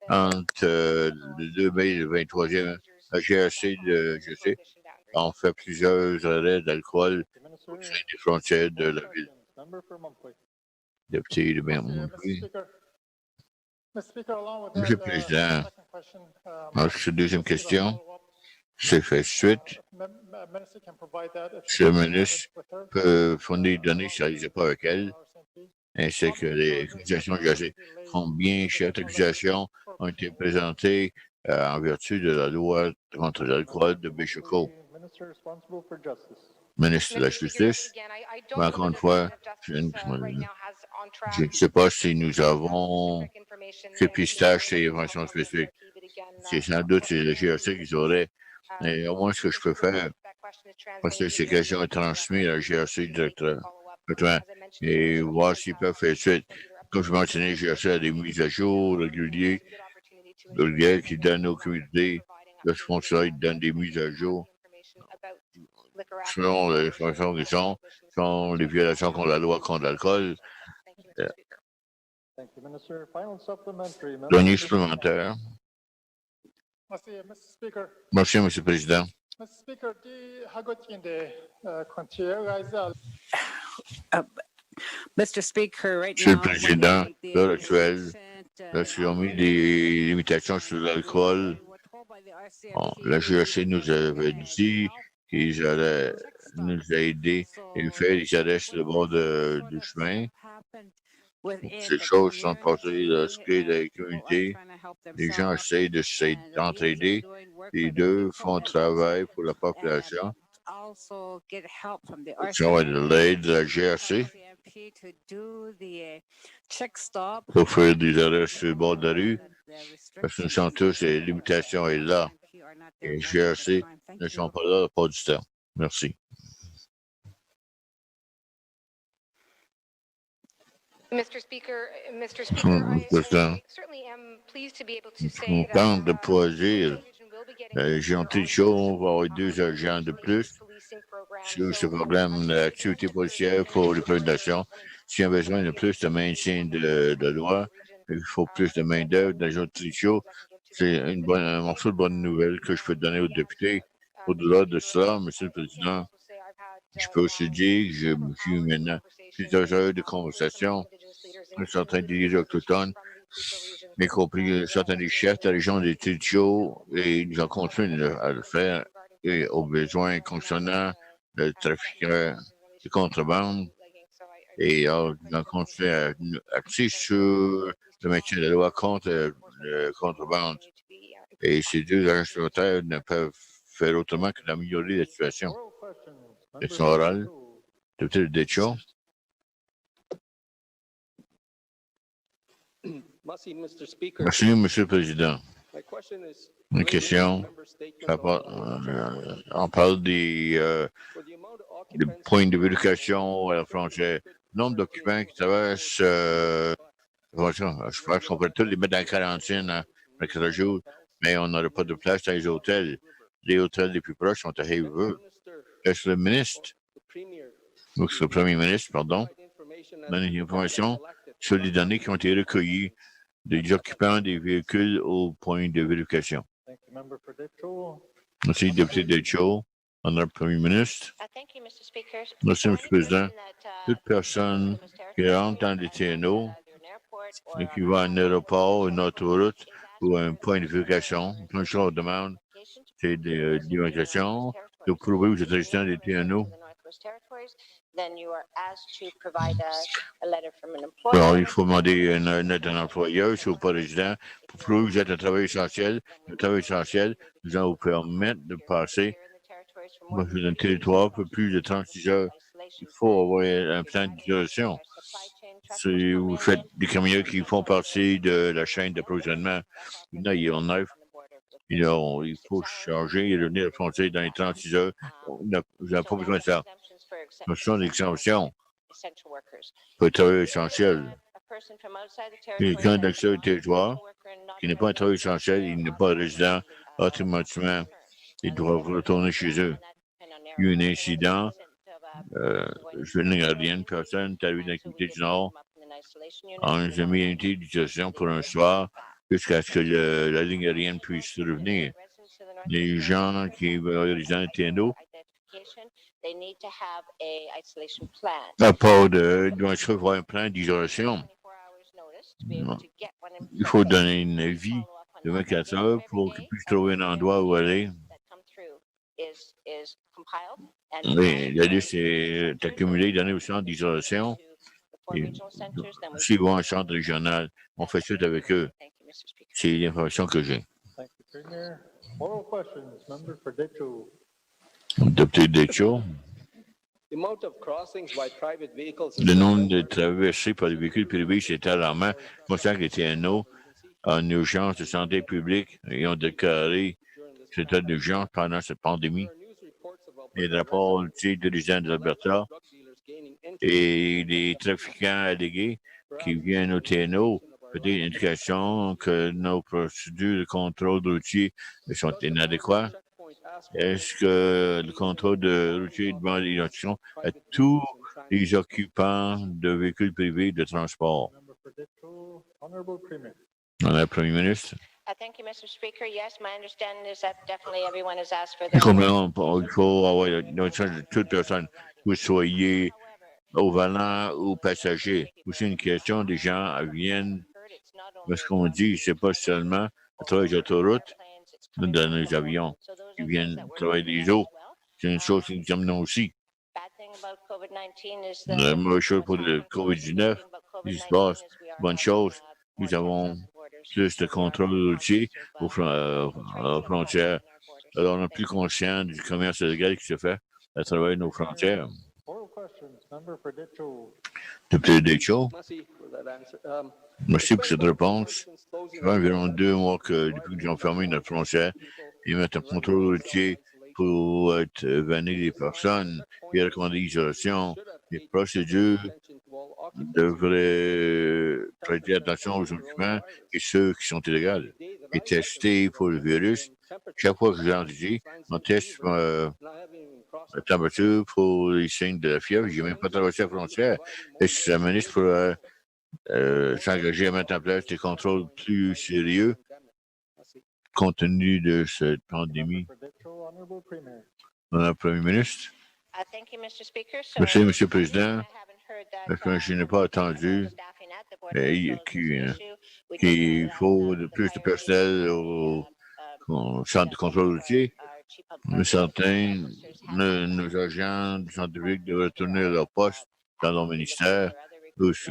Entre le 2 mai et le 23e, la GRC, je sais, on fait plusieurs arrêts d'alcool au sein des frontières de la ville. Member for Mumbai. Député de Mr. Bermouille. Speaker. Mr. Speaker, along with Monsieur le that, Président, second question, alors, cette deuxième question, c'est fait suite. Minister can provide that if Ce she- ministre with her. peut fournir des données sur les pas avec elle, ainsi que les accusations GRC. Combien cette accusations ont été présentées en vertu de la loi contre l'alcool de Bichoco? Minister responsible for justice. ministre de la Justice. Mais encore une fois, je ne sais pas si nous avons fait pistache ces informations spécifiques. C'est sans doute le GRC qu'ils auraient. Et au moins, ce que je peux faire, parce que ces questions sont transmises à la GRC directement et voir s'ils peuvent faire suite. Comme je mentionnais, le GRC a des mises à jour régulières qui donnent aux communautés. Le sponsor donne des mises à jour selon les informations qui sont, selon les violations contre la loi contre l'alcool. Thank you, Minister. Final supplementary. Dernier supplémentaire. Merci, Mr. Speaker. Merci, M. le Président. Mr. Speaker, di hagotinde kontier gaisa Mr. Speaker, right Monsieur le now, Président, the l'heure actuelle, recent, lorsqu'ils ont mis des limitations sur l'alcool, la GRC nous avait dit qu'ils allaient nous aider et faire des arrêts sur le bord du chemin. Ces choses sont passées dans l'esprit de la communauté. Les gens essayent d'entraider. Les deux font travail pour la population. Ils ont de l'aide de la GRC pour faire des arrêts sur le bord de la rue. Parce que nous sommes tous, les limitations sont là. Et les GRC ne sont pas là pour du temps. Merci. Mr. Speaker, I certainly am pleased to be able to On say tente de that pas agir. J'ai entré chaud, on va avoir 2 agents de plus. Sur ce problème d'activité policière pour les populations, s'il y a besoin de plus de maintien de loi, il faut plus de main-d'œuvre dans les autres trichots. C'est un morceau de bonne nouvelle que je peux donner aux députés. Au-delà de cela, M. le Président, je peux aussi dire que j'ai eu maintenant plusieurs heures de conversation avec certains dirigeants autochtones, y compris certains des chefs de la région des Trichos, et ils ont continué à le faire et aux besoins concernant le trafic de contrebande. Et ils ont continué à axer sur le maintien de la loi contre le contrebande. Et ces deux agents ne peuvent faire autrement que d'améliorer la situation. Question orale. Député Deschaux. Merci, M. le Président. Une question. On parle des points de vérification à la frontière. Le nombre d'occupants qui traversent, je pense qu'on peut tous les mettre dans la quarantaine à 4 jours, mais on n'aurait pas de place dans les hôtels. Les hôtels les plus proches sont à Haverhill. Est-ce que le ministre, ou le premier ministre, pardon, donne une information sur les données qui ont été recueillies des occupants des véhicules au point de vérification? Merci, député Deschaux. Honorable Premier ministre. Merci, M. le Président. Toute personne qui rentre dans les TNO et qui va à un aéroport, une autoroute ou un point de vérification, une chose demande, c'est de l'identification, de prouver que vous êtes résident des TNO. Alors, il faut demander une aide d'un employeur, si vous n'êtes pas résident, pour prouver que vous êtes un travailleur essentiel. Un travailleur essentiel, nous allons vous permettre de passer dans un territoire pour plus de 36 heures. Il faut avoir un plan d'isolation. Si vous faites des camions qui font partie de la chaîne d'approvisionnement, là, il y en a. Il faut changer et revenir à la frontière dans les 36 heures. Vous n'avez pas besoin de ça. Ce sont des exemptions pour le travailleur essentiel. Quelqu'un d'accès au territoire qui n'est pas un travailleur essentiel, il n'est pas résident, automatiquement, ils doivent retourner chez eux. Il y a eu un incident, je ne sais rien, une personne est arrivée dans la communauté du Nord, en une unité d'utilisation pour un soir, jusqu'à ce que la ligne aérienne puisse revenir. Les gens qui veulent résident de TNO, à part il doit avoir un plan d'isolation. Il faut donner une avis de 24 heures pour qu'ils puissent trouver un endroit où aller. Oui, la liste est accumulée, donnée au centre d'isolation. S'ils vont au centre régional, on fait suite avec eux. C'est l'information que j'ai. Oral questions, member for Deschaux. Député Deschaux. Le nombre de traversées par les véhicules privés, c'est alarmant. Je constate que les TNO, en urgence de santé publique, et ont déclaré cet état d'urgence pendant cette pandémie. Les rapports de résidents d'Alberta et les trafiquants allégués qui viennent au TNO, peut-être une indication que nos procédures de contrôle routier sont inadéquates. Est-ce que le contrôle de routier demande l'identification à tous les occupants de véhicules privés de transport? Member for Ditchell, Honorable Premier. Madame la Première ministre. Thank you, Mr. Speaker. Yes, my understanding is that definitely everyone has asked for Il this. faut avoir l'identification de toute personne, que vous soyez au volant ou passager. C'est une question des gens viennent, parce qu'on dit, c'est pas seulement à travers les autoroutes, dans les avions, qui viennent travailler des eaux. C'est une chose qui nous amène aussi. La mauvaise chose pour le COVID-19, il se passe bonne chose. Nous avons plus de contrôle routier aux frontières. Alors, on est plus conscient du commerce illégal qui se fait à travers nos frontières. Oral questions. Member for Ditchell. Député Deschaux, merci pour cette réponse. Ça fait environ 2 mois depuis qu'ils ont fermé notre frontière et mettent un contrôle routier pour vanner les personnes et recommander l'isolation. Les procédures devraient prêter attention aux occupants et ceux qui sont illégaux et tester pour le virus. Chaque fois que j'en dis, on teste la température pour les signes de la fièvre. Je n'ai même pas traversé la frontière. Est-ce que la ministre pourrait s'engager à mettre en place des contrôles plus sérieux compte tenu de cette pandémie? For Ditchell, Honorable Premier. Madame la Première ministre. Merci, M. le Président. Parce que je n'ai pas attendu qu'il faut plus de personnel au centre de contrôle routier. Mais certains, nos agents de santé publique devraient retourner à leur poste dans leur ministère.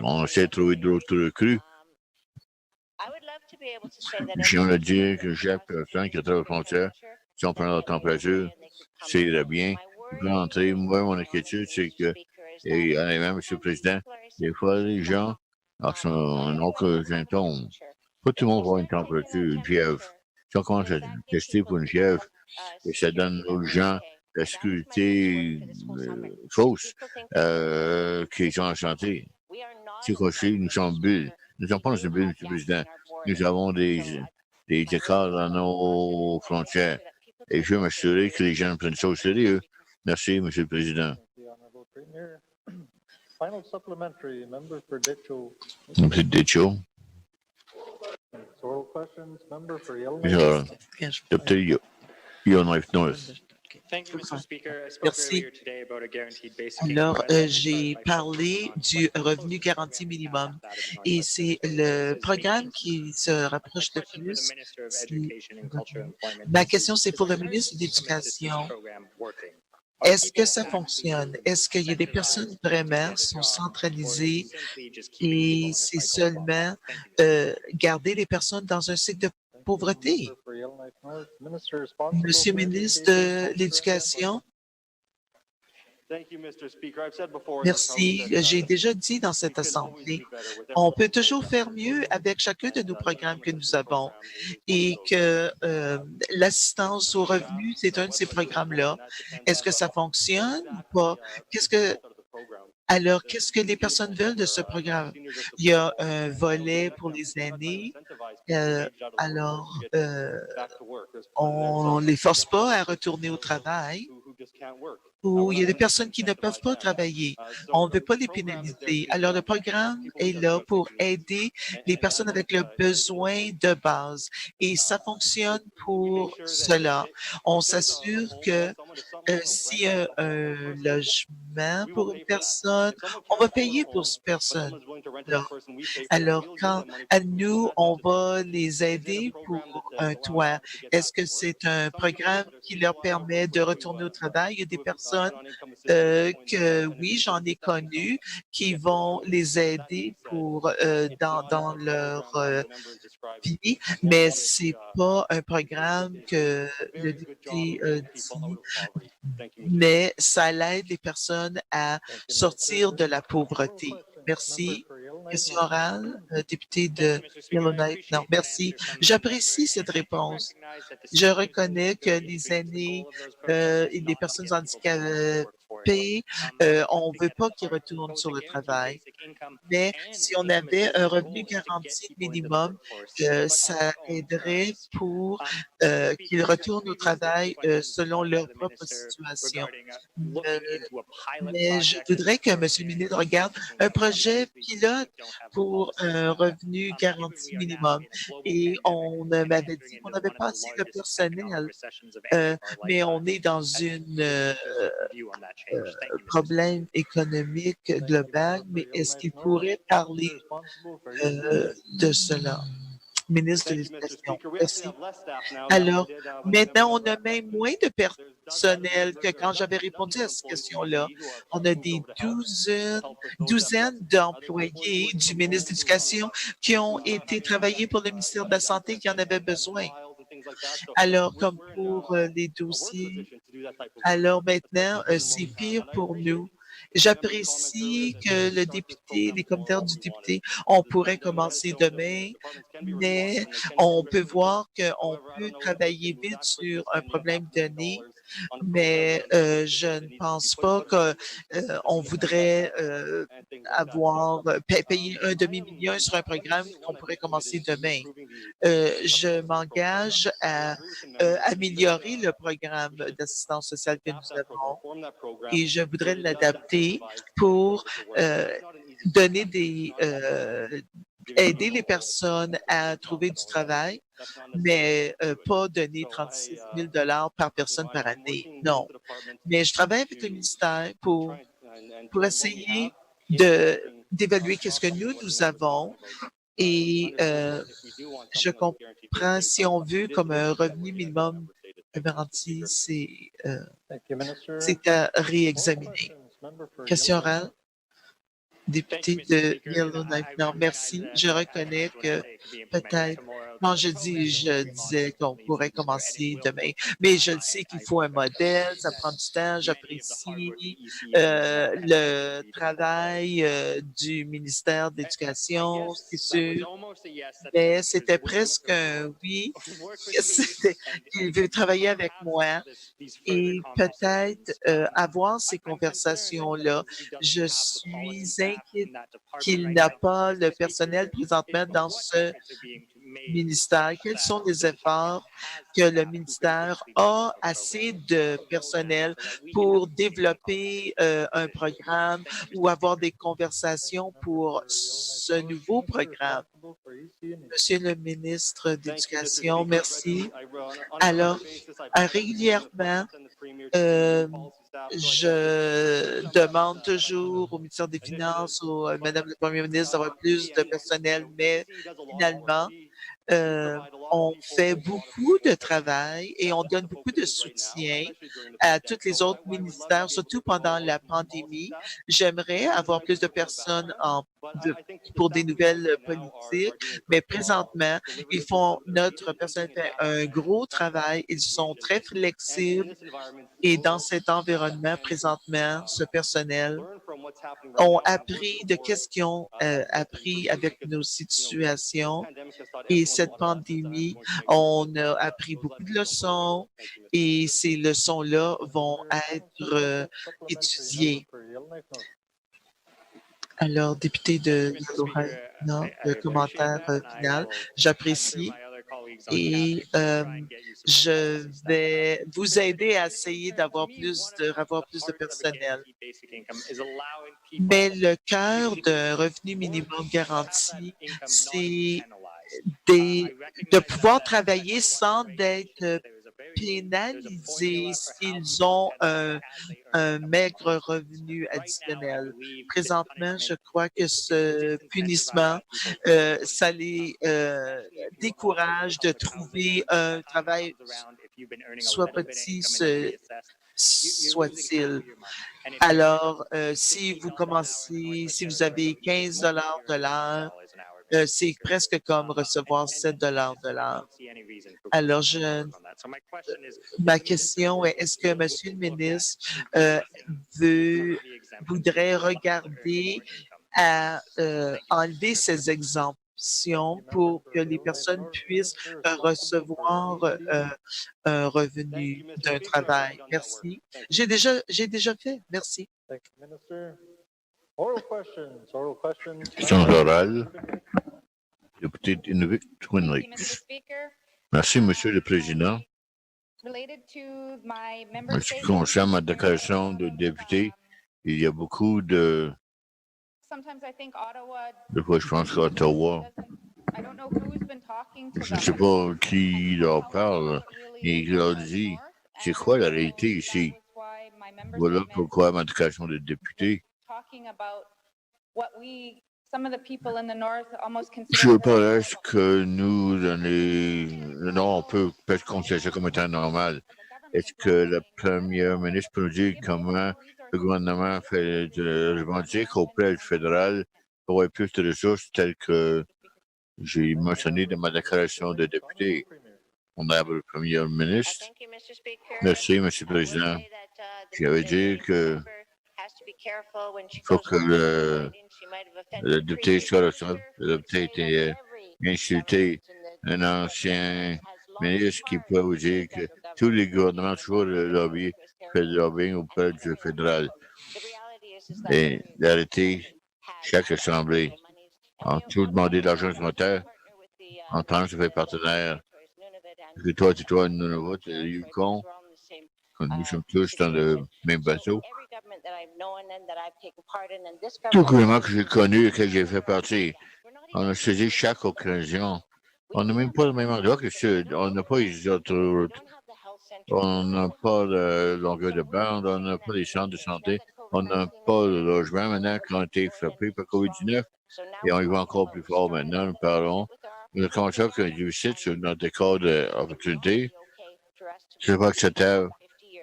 On essaie de trouver d'autres recrues. J'aimerais dire que chaque personne qui traverse la frontière, si on prend leur température, ça irait bien. Il peut entrer. Moi, mon inquiétude, c'est que, et honnêtement, M. le Président, des fois, les gens n'ont que symptômes. Pas tout le monde va avoir une température, une fièvre. Si on commence à tester pour une fièvre, et ça donne aux gens la sécurité fausse qu'ils sont en santé. C'est quoi, nous sommes bulles. Nous ne sommes pas dans une bulle, M. le Président. Nous avons des écarts dans nos frontières. Et je veux m'assurer que les gens prennent ça au sérieux. Merci, M. le Président. Thank you, Honorable Premier. Final supplementary. Member for Ditchell. M. Deschaux. Oral questions. Member for Alors, Yellowknife. Député Yellowknife North. Thank you, Mr. Speaker. I spoke Merci. earlier today about a guaranteed basic Alors, income. I'd like to j'ai clarify parlé du revenu garanti minimum et c'est le programme qui se rapproche le question for the plus. Minister of Si- Education and Culture and Employment. Ma question, c'est pour le ministre de Is this l'Éducation. program working? Est-ce que ça fonctionne? Est-ce qu'il y a des personnes vraiment sont centralisées et c'est seulement garder les personnes dans un cycle de pauvreté? Member for Yellowknife North. Minister responsible Monsieur for le ministre Education, de Culture, and l'Éducation, Thank you, Mr. Speaker. I've said before. merci. J'ai déjà dit dans cette assemblée, on peut toujours faire mieux avec chacun de nos programmes que nous avons et que l'assistance aux revenus, c'est un de ces programmes-là. Est-ce que ça fonctionne ou pas? Alors, qu'est-ce que les personnes veulent de ce programme? Il y a un volet pour les aînés. On ne les force pas à retourner au travail ou il y a des personnes qui ne peuvent pas travailler. On ne veut pas les pénaliser. Alors, le programme est là pour aider les personnes avec le besoin de base et ça fonctionne pour cela. On s'assure que s'il y a un logement pour une personne, on va payer pour cette personne. là. Alors, quand nous, on va les aider pour un toit, est-ce que c'est un programme qui leur permet de retourner au travail? Il y a des personnes que, oui, j'en ai connu, qui vont les aider pour dans leur vie, mais c'est pas un programme que le député dit, mais ça aide les personnes à sortir de la pauvreté. Merci. Question orale, député de Yellowknife. Non, merci. J'apprécie cette réponse. Je reconnais que les aînés et les personnes handicapées, on ne veut pas qu'ils retournent sur le travail. Mais si on avait un revenu garanti minimum, ça aiderait pour qu'ils retournent au travail selon leur propre situation. Mais je voudrais que M. le ministre regarde un projet pilote pour un revenu garanti minimum. Et on m'avait dit qu'on n'avait pas assez de personnel, mais on est dans un problème économique global, mais est-ce qu'il pourrait parler de cela? Ministre de l'Éducation. Merci. Alors, maintenant, on a même moins de personnel que quand j'avais répondu à cette question-là. On a des douzaines d'employés du ministre de l'Éducation qui ont été travaillés pour le ministère de la Santé qui en avaient besoin. Alors, comme pour les dossiers, alors maintenant, c'est pire pour nous. J'apprécie que le député, les commentaires du député, on pourrait commencer demain, mais on peut voir qu'on peut travailler vite sur un problème donné, mais je ne pense pas qu'on voudrait payer un demi-million sur un programme qu'on pourrait commencer demain. Je m'engage à améliorer le programme d'assistance sociale que nous avons et je voudrais l'adapter pour donner aider les personnes à trouver du travail, mais pas donner 36 000 $ par personne par année. Non. Mais je travaille avec le ministère pour essayer d'évaluer qu'est-ce que nous avons et je comprends si on veut comme un revenu minimum garanti, c'est à réexaminer. Question orale. Député de Yellowknife. Non, merci. Je reconnais que peut-être, non, je disais qu'on pourrait commencer demain, mais je le sais qu'il faut un modèle, ça prend du temps, j'apprécie le travail du ministère de l'Éducation, c'est sûr, mais c'était presque un oui, il veut travailler avec moi et peut-être avoir ces conversations-là. Je suis inquiète qu'il n'a pas le personnel présentement dans ce ministère. Quels sont les efforts que le ministère a assez de personnel pour développer un programme ou avoir des conversations pour ce nouveau programme? Monsieur le ministre de l'Éducation, merci. Alors, régulièrement, je demande toujours au ministère des Finances, à Madame la Première ministre d'avoir plus de personnel, mais finalement, on fait beaucoup de travail et on donne beaucoup de soutien à tous les autres ministères, surtout pendant la pandémie. J'aimerais avoir plus de personnes pour des nouvelles politiques, mais présentement, notre personnel fait un gros travail. Ils sont très flexibles et dans cet environnement, présentement, ce personnel ont appris de qu'est-ce qu'ils ont appris avec nos situations et cette pandémie. On a appris beaucoup de leçons et ces leçons-là vont être étudiées. Alors, député de Yellowknife, le commentaire final, j'apprécie et je vais vous aider à essayer d'avoir plus de personnel. Mais le cœur d'un revenu minimum garanti, c'est de pouvoir travailler sans être pénalisés s'ils ont un maigre revenu additionnel. Présentement, je crois que ce punissement, ça les décourage de trouver un travail, soit petit soit-il. Alors, si vous commencez, si vous avez 15 de l'heure, c'est presque comme recevoir 7 de l'heure. Alors, ma question est, est-ce que Monsieur le ministre voudrait regarder à enlever ces exemptions pour que les personnes puissent recevoir un revenu d'un travail? Merci. J'ai déjà fait. Merci. Thank you, Minister. Oral questions. Questions orales. Député d'Inuvik, Twin Lakes. Merci, Monsieur le Président. En ce qui concerne ma déclaration de député, il y a beaucoup de fois, je pense qu'Ottawa, je ne sais pas qui leur parle et qui leur dit, c'est quoi la réalité ici? Voilà pourquoi ma déclaration de député. Je pense que nous, dans le Nord, on peut peut-être considérer ça comme étant normal. Est-ce que le premier ministre peut nous dire comment le gouvernement fait de revendiquer auprès du fédéral pour avoir plus de ressources telles que j'ai mentionné dans ma déclaration de député? Honorable Premier ministre. Merci, M. le Président. J'avais dit que il faut que le député Scott, le député était insulté un ancien ministre qui peut vous dire que tous les gouvernements toujours le lobby fait le lobbying auprès du fédéral. Et d'arrêter chaque assemblée en tout demander de l'argent supplémentaire en tant que partenaire. Que toi, Nunavut, et Yukon, nous sommes tous dans le même bateau. Tout gouvernement que j'ai connu et que j'ai fait partie, on a saisi chaque occasion. On n'a même pas le même endroit que le Sud. On n'a pas les autoroutes. On n'a pas de longueur de bande. On n'a pas les centres de santé. On n'a pas de logement maintenant qui ont été frappés par COVID-19. Et on y va encore plus fort maintenant. Nous parlons. Nous commençons avec un déficit sur notre école d'opportunité. Je pas acceptable.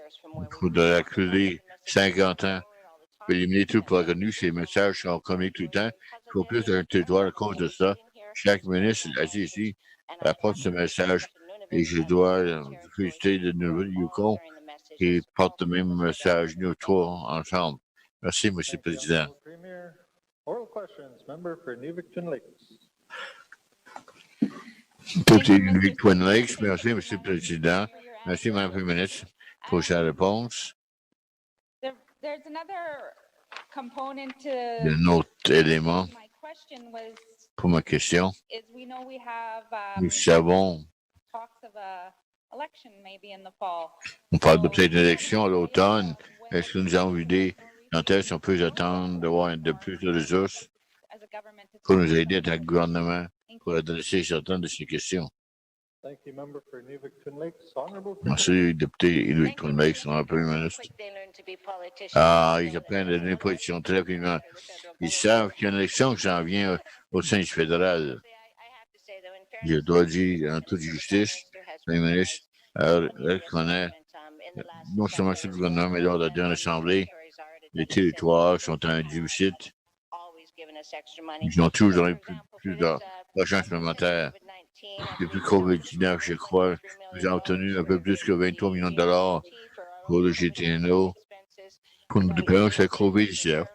Il faudrait acculer 50 ans pour éliminer tout le progrès. Ces messages sont communiqués tout le temps. Il faut plus d'un territoire à cause de ça. Chaque ministre assis ici apporte ce message et je dois féliciter le nouveau Yukon qui porte le même message, nous trois ensemble. Merci, M. le Président. Tout est Inuvik Twin Lakes. Merci, M. le Président. Merci, Mme la ministre, pour sa réponse. Il y a un autre élément pour ma question. Nous savons, on parle de peut-être une élection à l'automne. Est-ce que nous avons une idée quand est-ce qu'on peut attendre d'avoir de plus de ressources pour nous aider à tant que gouvernement pour adresser certaines de ces questions? Merci, député Inuvik Twin Lakes, mon Premier ministre. Ils apprennent à donner position très rapidement. Ils savent qu'il y a une élection qui s'en vient au sein du fédéral. Je dois dire, en toute justice, le Premier ministre reconnaît non seulement ce gouvernement, mais lors de la dernière assemblée, les territoires sont en déficit. Ils ont toujours donné plus d'argent supplémentaire. Depuis COVID-19, je crois, nous avons obtenu un peu plus que 23 millions de dollars pour le GTNO pour nous dépenser sur la COVID-19.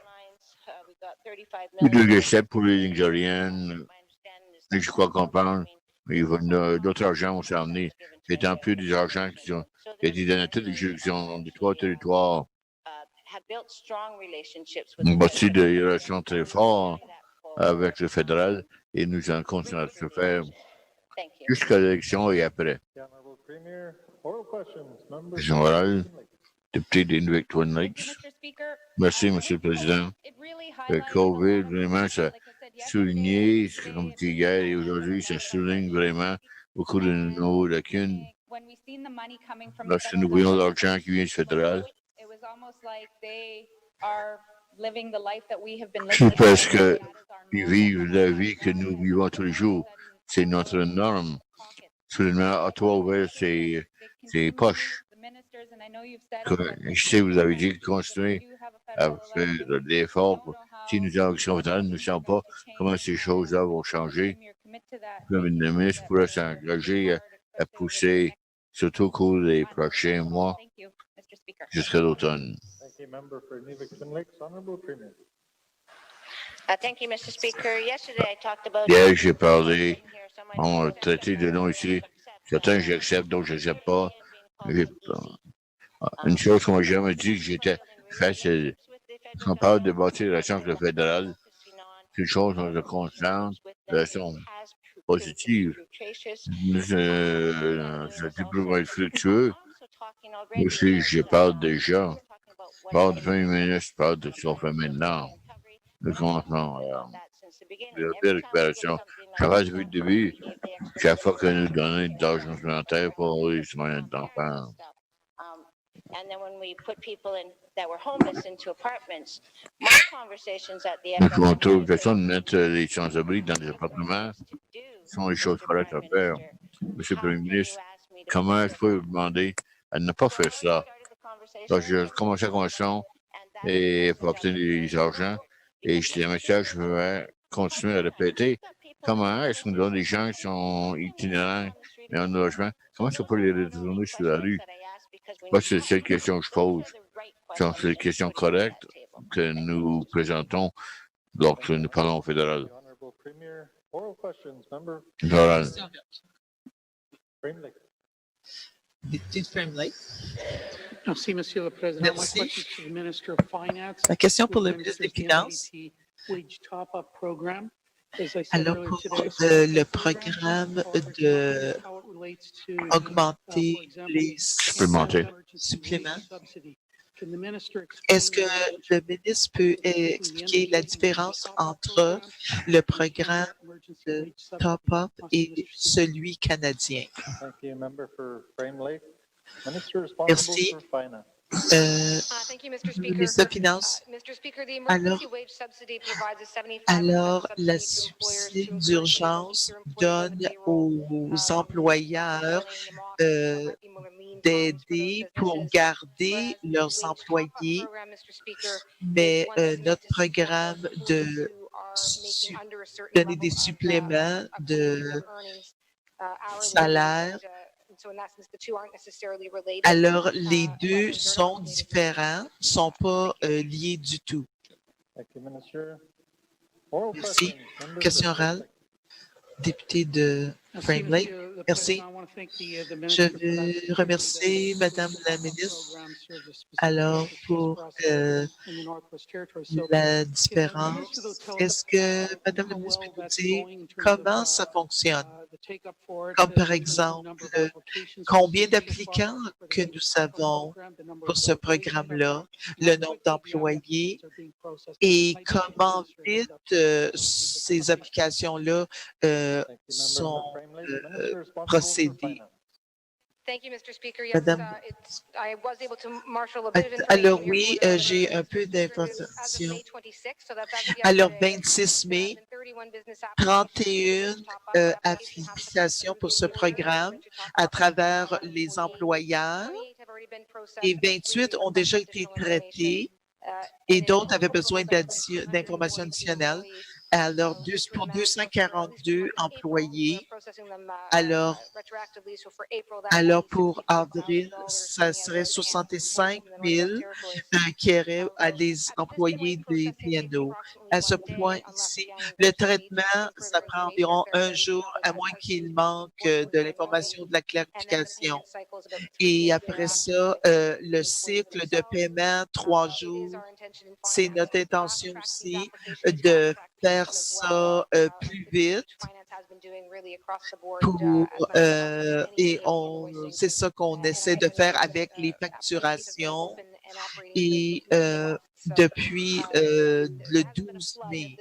2,7 pour les lignes aériennes. Et je crois comprendre, d'autres argents vont s'amener. C'est en plus des argents qui ont été donnés à toutes les juridictions des trois territoires. On bâtit des relations très fortes avec le fédéral et nous allons continuer à se faire jusqu'à l'élection et après. Général, député d'Inuvik Twin Lakes. Merci, M. le Président. Le COVID, vraiment, ça a souligné, comme tu hier et aujourd'hui, ça souligne vraiment beaucoup de nos lacunes lorsque nous voyons l'argent qui vient du fédéral, c'est parce qu'ils vivent la vie que nous vivons tous les jours. C'est notre norme. Soudainement, Ottawa ouvert ses poches. Je sais, vous avez dit continuer à faire des efforts. Si nous avons action fédérale, nous ne savons pas comment ces choses-là vont changer. Le ministre pourrait s'engager à pousser, surtout au cours des prochains mois, jusqu'à l'automne. Thank you, member for Nivexton Lakes, Honorable Premier. Thank you, Mr. Speaker. Yesterday, I talked about. Hier, j'ai parlé, on a traité de nom ici. Certains, j'accepte, d'autres, je n'accepte pas. Une chose qu'on m'a jamais dit que j'étais facile. Quand on parle de bâtir la relation avec le fédéral, c'est une chose dont je constante, de façon positive. C'est plus être fructueux. Aussi, je parle déjà. Je parle du premier ministre, je parle de ce qu'on fait maintenant. Le commencement, de la récupération. Je pense depuis le début, chaque fois que nous donnons de l'argent supplémentaire pour les moyens d'enfants. And then when we put people in that were homeless into apartments, my conversations at the Nous on trouve façon de mettre les sans-abri dans des appartements, ce sont les choses correctes à faire. Monsieur le Premier ministre, comment je peux vous demander à ne pas faire ça? Donc, j'ai commencé la conversation et pour obtenir des argents et j'étais un message, je vais continuer à répéter. Comment est-ce qu'on donne des gens qui sont itinérants et en logement? Comment est-ce qu'on peut les retourner sur la rue? Moi, c'est cette question que je pose. C'est les questions correctes que nous présentons lorsque nous parlons au fédéral. Fédéral. Député de Frame Lake. Merci, Monsieur le Président. Merci. My question to the Minister of Finance. La question pour le ministre des Finances. Wage top-up program. Alors, pour le programme de augmenter les suppléments, est-ce que le ministre peut expliquer la différence entre le programme de top-up et celui canadien? Merci. Ministre des Finances. Alors, la subside d'urgence donne aux employeurs d'aider pour garder leurs employés, mais notre programme de donner des suppléments de salaire. Alors, les deux sont différents, ne sont pas liés du tout. Merci. Question orale. Député de Frame Lake. Merci. Je veux remercier Madame la ministre. Alors, pour la différence, est-ce que Madame la ministre peut nous dire comment ça fonctionne? Comme par exemple, combien d'applicants que nous avons pour ce programme-là, le nombre d'employés et comment vite ces applications-là sont procédées. Madame, alors oui, j'ai un peu d'informations. Alors, 26 mai, 31 applications pour ce programme à travers les employeurs et 28 ont déjà été traités et d'autres avaient besoin d'informations additionnelles. Alors, pour 242 employés, alors pour avril, ça serait 65 000 qui iraient à des employés des PNO. À ce point ici, le traitement, ça prend environ un jour, à moins qu'il manque de l'information, de la clarification. Et après ça, le cycle de paiement, 3 jours. C'est notre intention aussi de faire ça plus vite et c'est ça qu'on essaie de faire avec les facturations et depuis le 12 mai.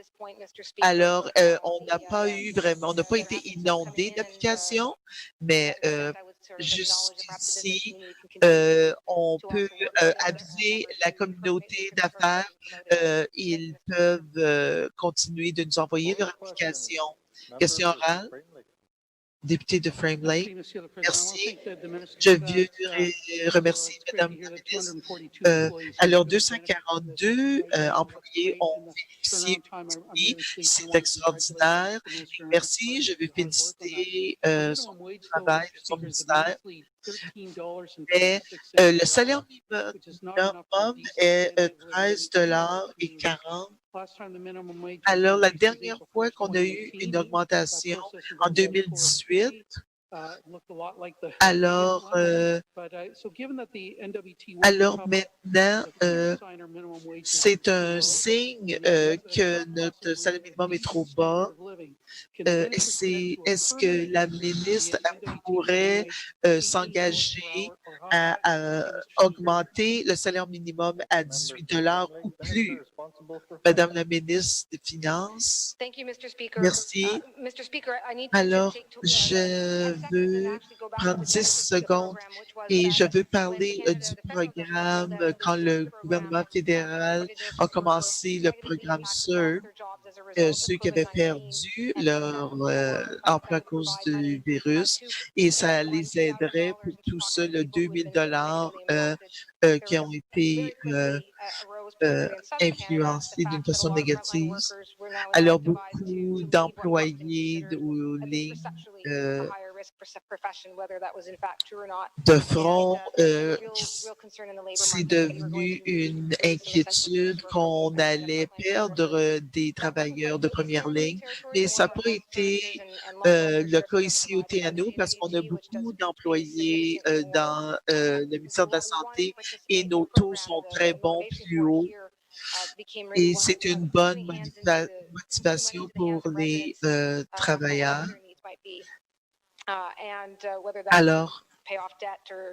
Alors, on n'a pas été inondé d'applications, mais jusqu'ici, on peut aviser la communauté d'affaires. Ils peuvent continuer de nous envoyer leur application. Question orale, député de Frame Lake. Merci. Je veux remercier Madame la ministre. Alors, 242 employés ont bénéficié du c'est extraordinaire. Merci. Je veux féliciter son travail de son ministère. Mais le salaire minimum est 13,40 $. Alors, la dernière fois qu'on a eu une augmentation en 2018, alors maintenant, c'est un signe que notre salaire minimum est trop bas. Est-ce que la ministre pourrait s'engager à augmenter le salaire minimum à 18 $ ou plus? Madame la ministre des Finances. Merci. Alors, je veux prendre 10 secondes et je veux parler du programme quand le gouvernement fédéral a commencé le programme SUR. Ceux qui avaient perdu leur emploi à cause du virus et ça les aiderait pour tout ça, le 2 000 $ qui ont été influencés d'une façon négative. Alors, beaucoup d'employés ou lignes de front, c'est devenu une inquiétude qu'on allait perdre des travailleurs de première ligne, mais ça n'a pas été le cas ici au TNO parce qu'on a beaucoup d'employés dans le ministère de la Santé et nos taux sont très bons, plus hauts. Et c'est une bonne motivation pour les travailleurs.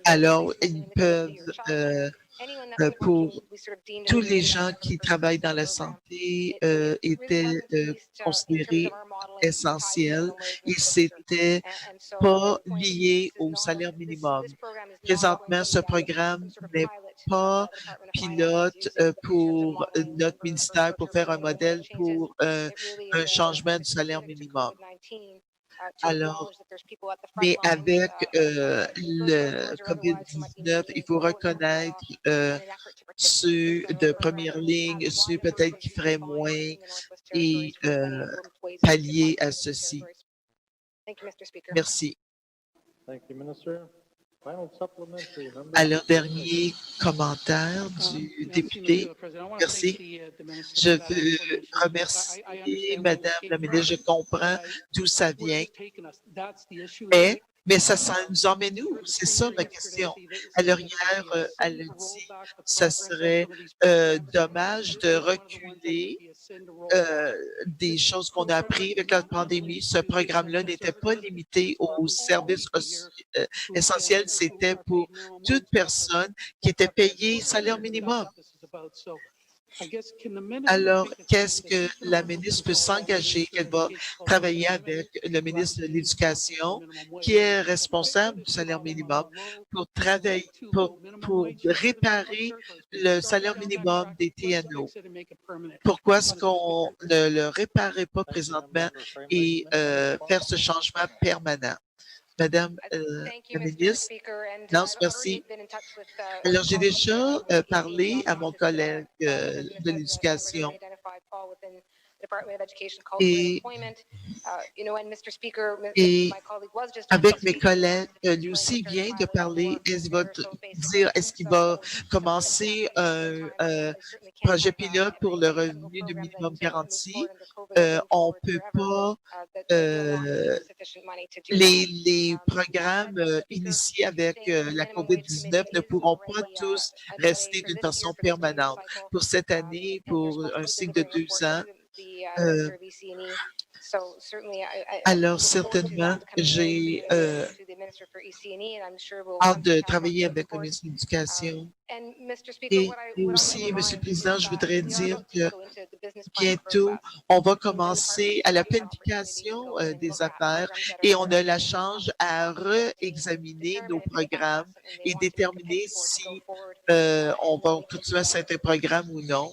Alors, ils peuvent, pour tous les gens qui travaillent dans la santé, étaient considérés essentiels et c'était pas lié au salaire minimum. Présentement, ce programme n'est pas pilote pour notre ministère pour faire un modèle pour un changement du salaire minimum. Alors, mais avec le COVID-19, il faut reconnaître ceux de première ligne, ceux peut-être qui feraient moins et pallier à ceci. Merci. Alors, dernier commentaire du député. Merci. Je veux remercier Madame la ministre. Je comprends d'où ça vient. Mais ça nous emmène où? C'est ça ma question. Alors hier, elle a dit que ça serait dommage de reculer des choses qu'on a apprises avec la pandémie. Ce programme-là n'était pas limité aux services essentiels, c'était pour toute personne qui était payée salaire minimum. Alors, qu'est-ce que la ministre peut s'engager? Elle va travailler avec le ministre de l'Éducation, qui est responsable du salaire minimum, pour travailler, pour réparer le salaire minimum des TNO. Pourquoi est-ce qu'on ne le réparait pas présentement et faire ce changement permanent? Madame la ministre, merci. Alors, j'ai déjà parlé à mon collègue de l'Éducation et avec mes collègues, lui aussi vient de parler, il va dire est-ce qu'il va commencer un projet pilote pour le revenu de minimum garanti. On ne peut pas, les programmes initiés avec la COVID-19 ne pourront pas tous rester d'une façon permanente. Pour cette année, pour un cycle de 2 ans, So certainly Alors, certainement, j'ai hâte de travailler avec le ministre de l'Éducation. Et aussi, Monsieur le Président, je voudrais dire que bientôt, on va commencer à la planification des affaires et on a la chance à réexaminer nos programmes et déterminer si on va continuer à certains programmes ou non.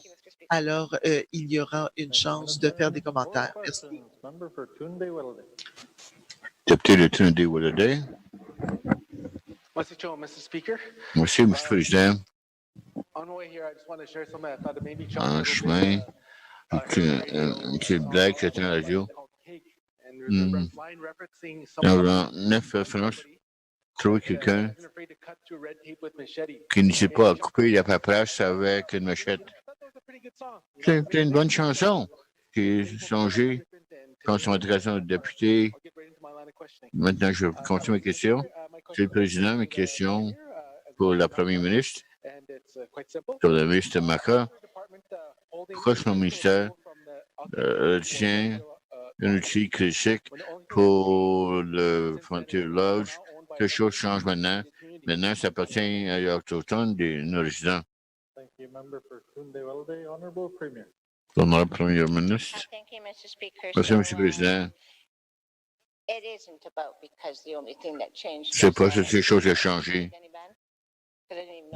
Alors, il y aura une chance de faire des commentaires. Merci. Member for Tunde Welleday. Député de Tunde-Welleday. Mr. Cho, Mr. Speaker. Merci, M. le Président. On the way here, I just want to share something I thought it may be En chemin, une petite blague, j'étais à la radio. Dans 9 France, trouver quelqu'un qui ne sait pas couper la paperasse avec une machette. C'est une bonne chanson qui est songée. Concentration de députés. Maintenant, je continue mes questions. Monsieur le Président, mes questions pour la Première ministre. Pour le ministre Maca. Pourquoi son ministère tient un outil critique pour le Frontier Lodge? Quelque chose change maintenant. Maintenant, ça appartient à l'Autochtone des nos résidents. Thank you, member for Tunde Welleday. Honorable Premier. Honorable Premier ministre. Thank you, Mr. Speaker. Merci, M. le Président. It isn't about because the only thing that changed. C'est pas cette chose qui a changé.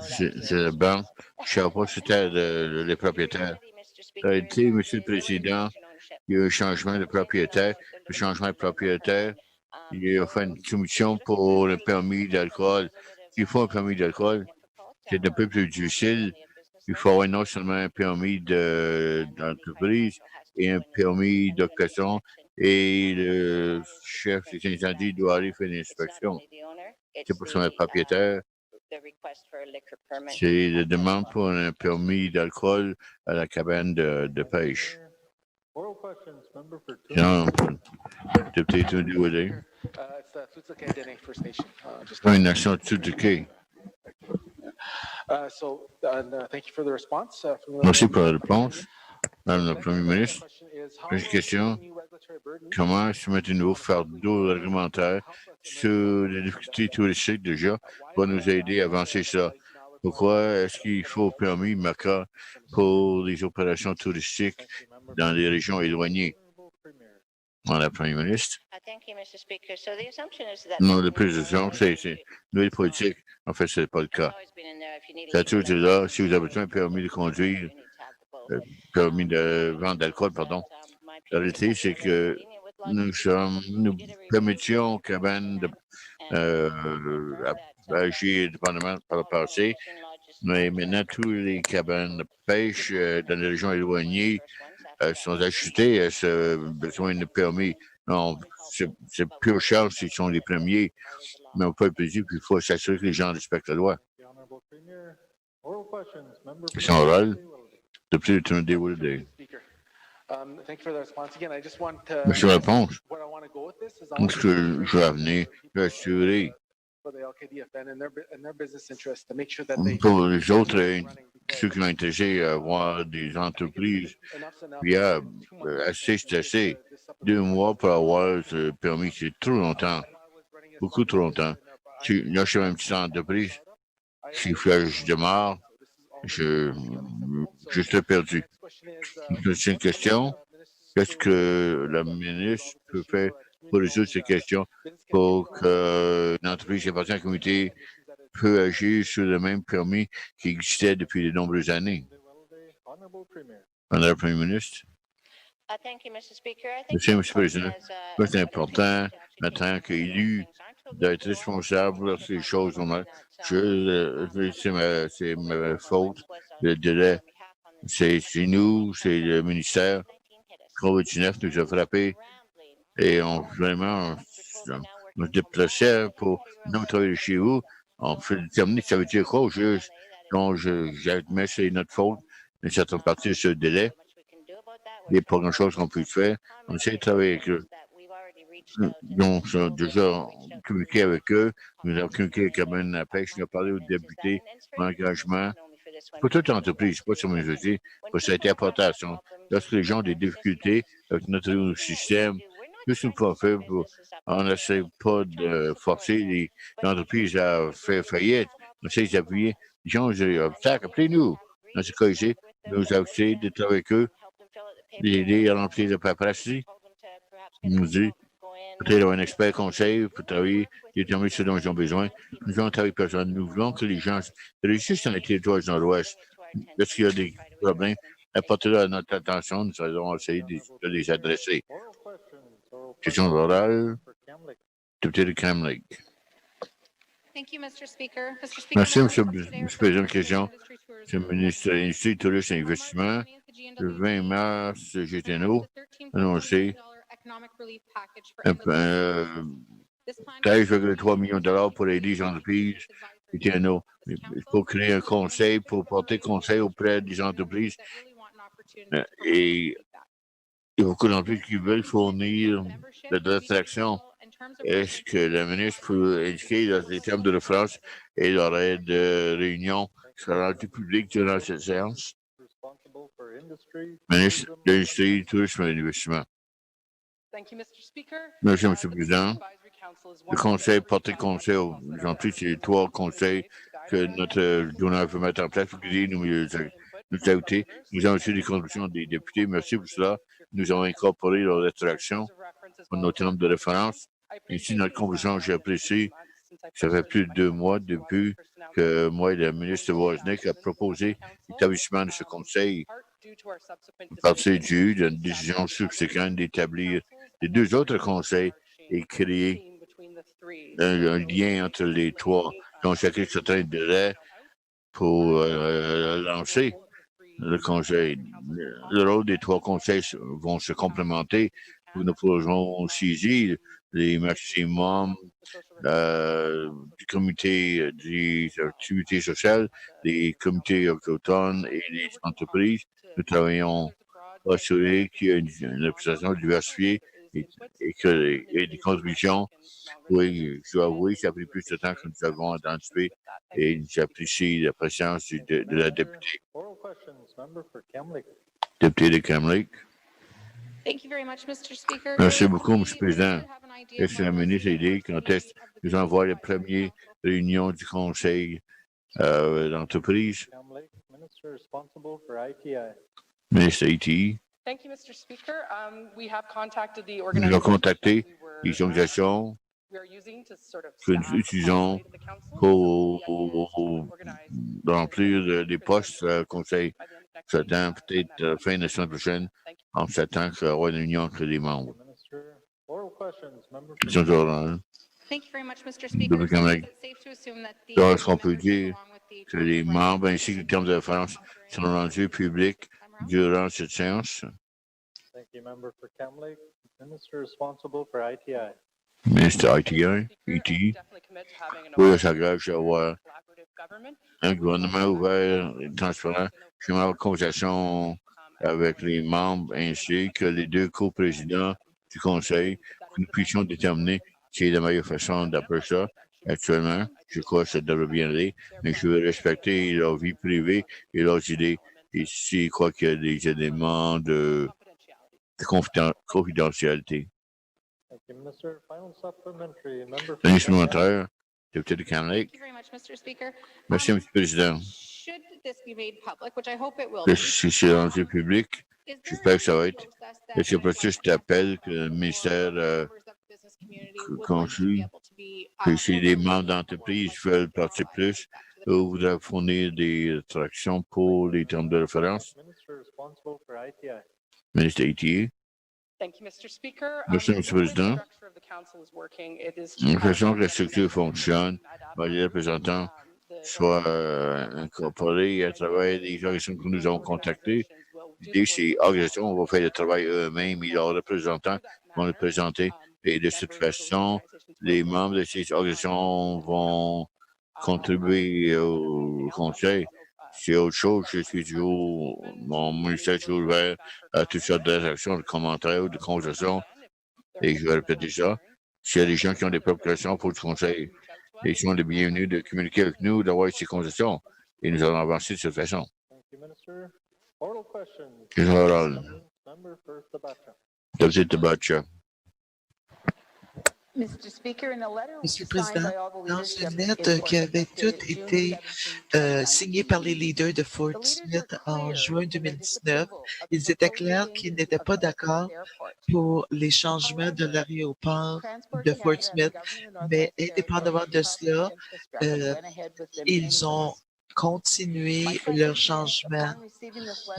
C'est la banque. Je ne sais pas si c'était les propriétaires. En réalité, M. le Président, il y a eu un changement de propriétaire. Le changement de propriétaire, il a fait une commission pour le permis d'alcool. S'il faut un permis d'alcool, c'est un peu plus difficile. Il faut avoir non seulement un permis d'entreprise et un permis d'occupation et le chef des incendies doit aller faire une inspection. C'est pour ça le propriétaire. C'est la demande pour un permis d'alcool à la cabane de pêche. Oral questions, member for Non, Tunde. député Tunde Welleday. It's the Tsutsuke Dene First Nation. Just Une nation Tsutsuke. thank you for the response. Merci pour la réponse. Madame la Première ministre, une question. Comment se mettre un nouveau fardeau réglementaire sur les difficultés touristiques déjà pour nous aider à avancer ça? Pourquoi est-ce qu'il faut permis MACA pour les opérations touristiques dans les régions éloignées? Madame la Première ministre. Non, la précision, c'est une nouvelle politique. En fait, ce n'est pas le cas. Ça a toujours été là. Si vous avez besoin d'un permis de conduire, permis de vente d'alcool, pardon. La réalité, c'est que nous permettions aux cabanes d'agir dépendamment par le passé, mais maintenant, tous les cabanes de pêche dans les régions éloignées sont ajustées à ce besoin de permis. Non, c'est pure chance s'ils sont les premiers, mais on peut être plaisir qu'il faut s'assurer que les gens respectent la loi. C'est son rôle. Depuis le Tunde Welleday. Monsieur la réponse. Ce que je vais venir, je vais assurer pour les autres, ceux qui ont intéressé à avoir des entreprises viables, assez stressés. 2 mois pour avoir ce permis, c'est trop longtemps. Beaucoup trop longtemps. Là, je suis une petite entreprise. Si je démarre, je suis perdu. C'est une question. Qu'est-ce que la ministre peut faire pour résoudre ces questions pour qu'une entreprise qui appartient à la communauté peut agir sur le même permis qui existait depuis de nombreuses années? Madame la Première ministre. Merci, M. le Président. C'est important, en tant qu'élu, d'être responsable lorsque les choses vont mal. C'est ma faute, le délai. C'est nous, c'est le ministère. COVID-19 nous a frappés et on se déplaçait pour nous travailler chez vous. On fait déterminer que ça veut dire quoi au juge. Donc, j'admets que c'est notre faute, une certaine partie de ce délai. Il n'y a pas grand-chose qu'on peut faire. On essaie de travailler avec eux. Donc, on a déjà communiqué avec eux. Nous avons communiqué avec la cabane à pêche. Nous avons parlé aux députés pour l'engagement. Pour toute entreprise, pas sur mes outils, pour cette importation. Lorsque les gens ont des difficultés avec notre système, plus nous pouvons faire on n'essaie pas de forcer les entreprises à faire faillite. On essaie d'appuyer les gens, j'ai des obstacles. Appelez-nous. Dans ce cas ici, nous essayons de travailler avec eux, d'aider à remplir le paperasserie. Nous dit, peut-être avoir un expert conseil pour travailler, déterminer ce dont ils ont besoin. Nous voulons travailler personne. Nous voulons que les gens réussissent dans les territoires du Nord-Ouest. Lorsqu'il y a des problèmes, apportez-le à notre attention. Nous allons essayer de les adresser. Question orale. Député de Cam Lake. Thank you, Mr. Speaker. Merci, M. le Président. Question. C'est le ministre de l'Industrie, Tourisme et Investissement. Le 20 mars, GTNO annoncé 13,3 millions de dollars pour aider les entreprises GTNO. Pour créer un conseil, pour porter conseil auprès des entreprises. Et il y a beaucoup d'entreprises qui veulent fournir de l'attraction. Est-ce que la ministre peut indiquer les termes de référence et l'horaire de réunion qui sera rendu public durant cette séance? Ministre de l'Industrie, Tourisme et Investissement. Merci, M. le Président. Le conseil porte conseil aux entreprises, c'est les 3 conseils que notre gouvernement veut mettre en place pour aider nous ajouter. Nous avons reçu des contributions des députés. Merci pour cela. Nous avons incorporé leur attraction pour nos termes de référence. Ici, notre convention, j'apprécie. Ça fait plus de 2 mois depuis que moi et le ministre Wozniak a proposé l'établissement de ce conseil. Partie due d'une décision subséquente d'établir les 2 autres conseils et créer un lien entre les 3 dont chacun certains délais pour lancer le conseil. Le rôle des 3 conseils vont se complémenter. Nous pourrons saisir les maximums du comité des activités sociales, des comités autochtones et les entreprises. Nous travaillons pour assurer qu'il y a une représentation diversifiée et des contributions. Oui, je dois avouer que ça a pris plus de temps que nous avons anticipé et j'apprécie la présence de la députée. Député de Cam Lake. Merci beaucoup, M. le Président. Est-ce que la ministre a idée quand est-ce que nous envoie la première réunion du conseil d'entreprise? Ministre ITI. Nous avons contacté les organisations que nous utilisons pour remplir des postes conseil. J'attends peut-être fin de la semaine prochaine. On s'attend qu'il y aura une réunion entre les membres. Question orale. Est-ce qu'on peut dire que les membres ainsi que les termes de référence sont rendus publics durant cette séance? Ministre ITI. Oui, ça s'engage à avoir un gouvernement ouvert et transparent. Je vais avoir une conversation avec les membres ainsi que les 2 coprésidents du Conseil pour que nous puissions déterminer quelle est la meilleure façon d'appeler ça. Actuellement, je crois que ça devrait bien aller, mais je veux respecter leur vie privée et leurs idées. Et si je crois qu'il y a des éléments de confidentialité. Ministre supplémentaire, député de Cam Lake. Merci, M. le Président. Si c'est rendu public, j'espère que ça va être. Est-ce qu'il y a un processus d'appel que le ministère construit? Que si les membres d'entreprise veulent partir plus, ou voudraient fournir des attractions pour les termes de référence? Ministre ITI. Merci, M. le Président. La façon que la structure fonctionne, les représentants soient incorporés à travers les organisations que nous avons contactées. L'idée, ces organisations vont faire le travail eux-mêmes et leurs représentants vont le présenter. Et de cette façon, les membres de ces organisations vont contribuer au conseil. C'est autre chose, mon ministère est toujours ouvert à toutes sortes d'actions, de commentaires ou de conversations. Et je vais répéter ça. S'il y a des gens qui ont des préoccupations pour le conseil, ils sont les bienvenus de communiquer avec nous, d'avoir ces conversations. Et nous allons avancer de cette façon. Question orale. Député de Batcha. Monsieur le Président, dans une lettre qui avait toute été signée par les leaders de Fort Smith en juin 2019, ils étaient clairs qu'ils n'étaient pas d'accord pour les changements de l'aéroport de Fort Smith, mais indépendamment de cela, ils ont continué leur changement.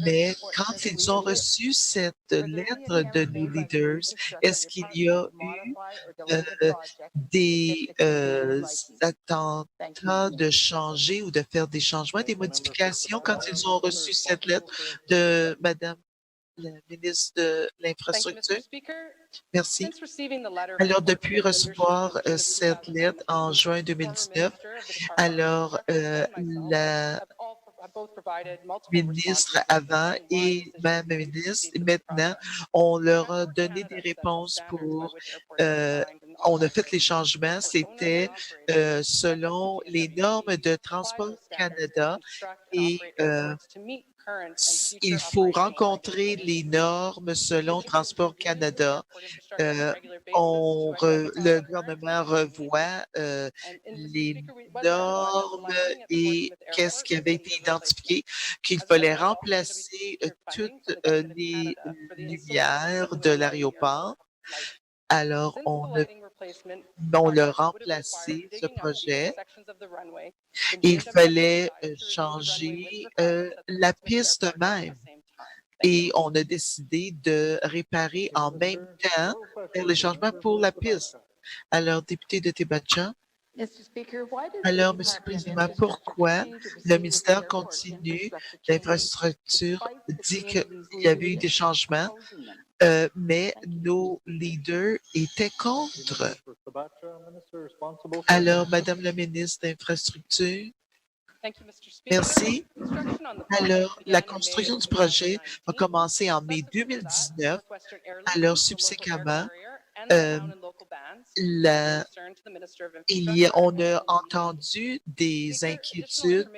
Mais quand ils ont reçu cette lettre de nos leaders, est-ce qu'il y a eu des attentats de changer ou de faire des changements, des modifications quand ils ont reçu cette lettre de Madame la ministre de l'Infrastructure? Merci. Alors, depuis recevoir cette lettre en juin 2019, alors la ministre avant et même ministre maintenant, on leur a donné des réponses pour, on a fait les changements, c'était selon les normes de Transport Canada et il faut rencontrer les normes selon Transport Canada. Le gouvernement revoit les normes et qu'est-ce qui avait été identifié, qu'il fallait remplacer toutes les lumières de l'aéroport. Alors, on l'a remplacé, ce projet. Il fallait changer la piste même. Et on a décidé de réparer en même temps faire les changements pour la piste. Alors, député de Tebacha. Alors, Monsieur le Président, pourquoi le ministère continue d'infrastructure dit qu'il y avait eu des changements, mais nos leaders étaient contre? Alors, Madame la ministre d'Infrastructure. Merci. Alors, la construction du projet a commencé en mai 2019. Alors, subséquemment, on a entendu des inquiétudes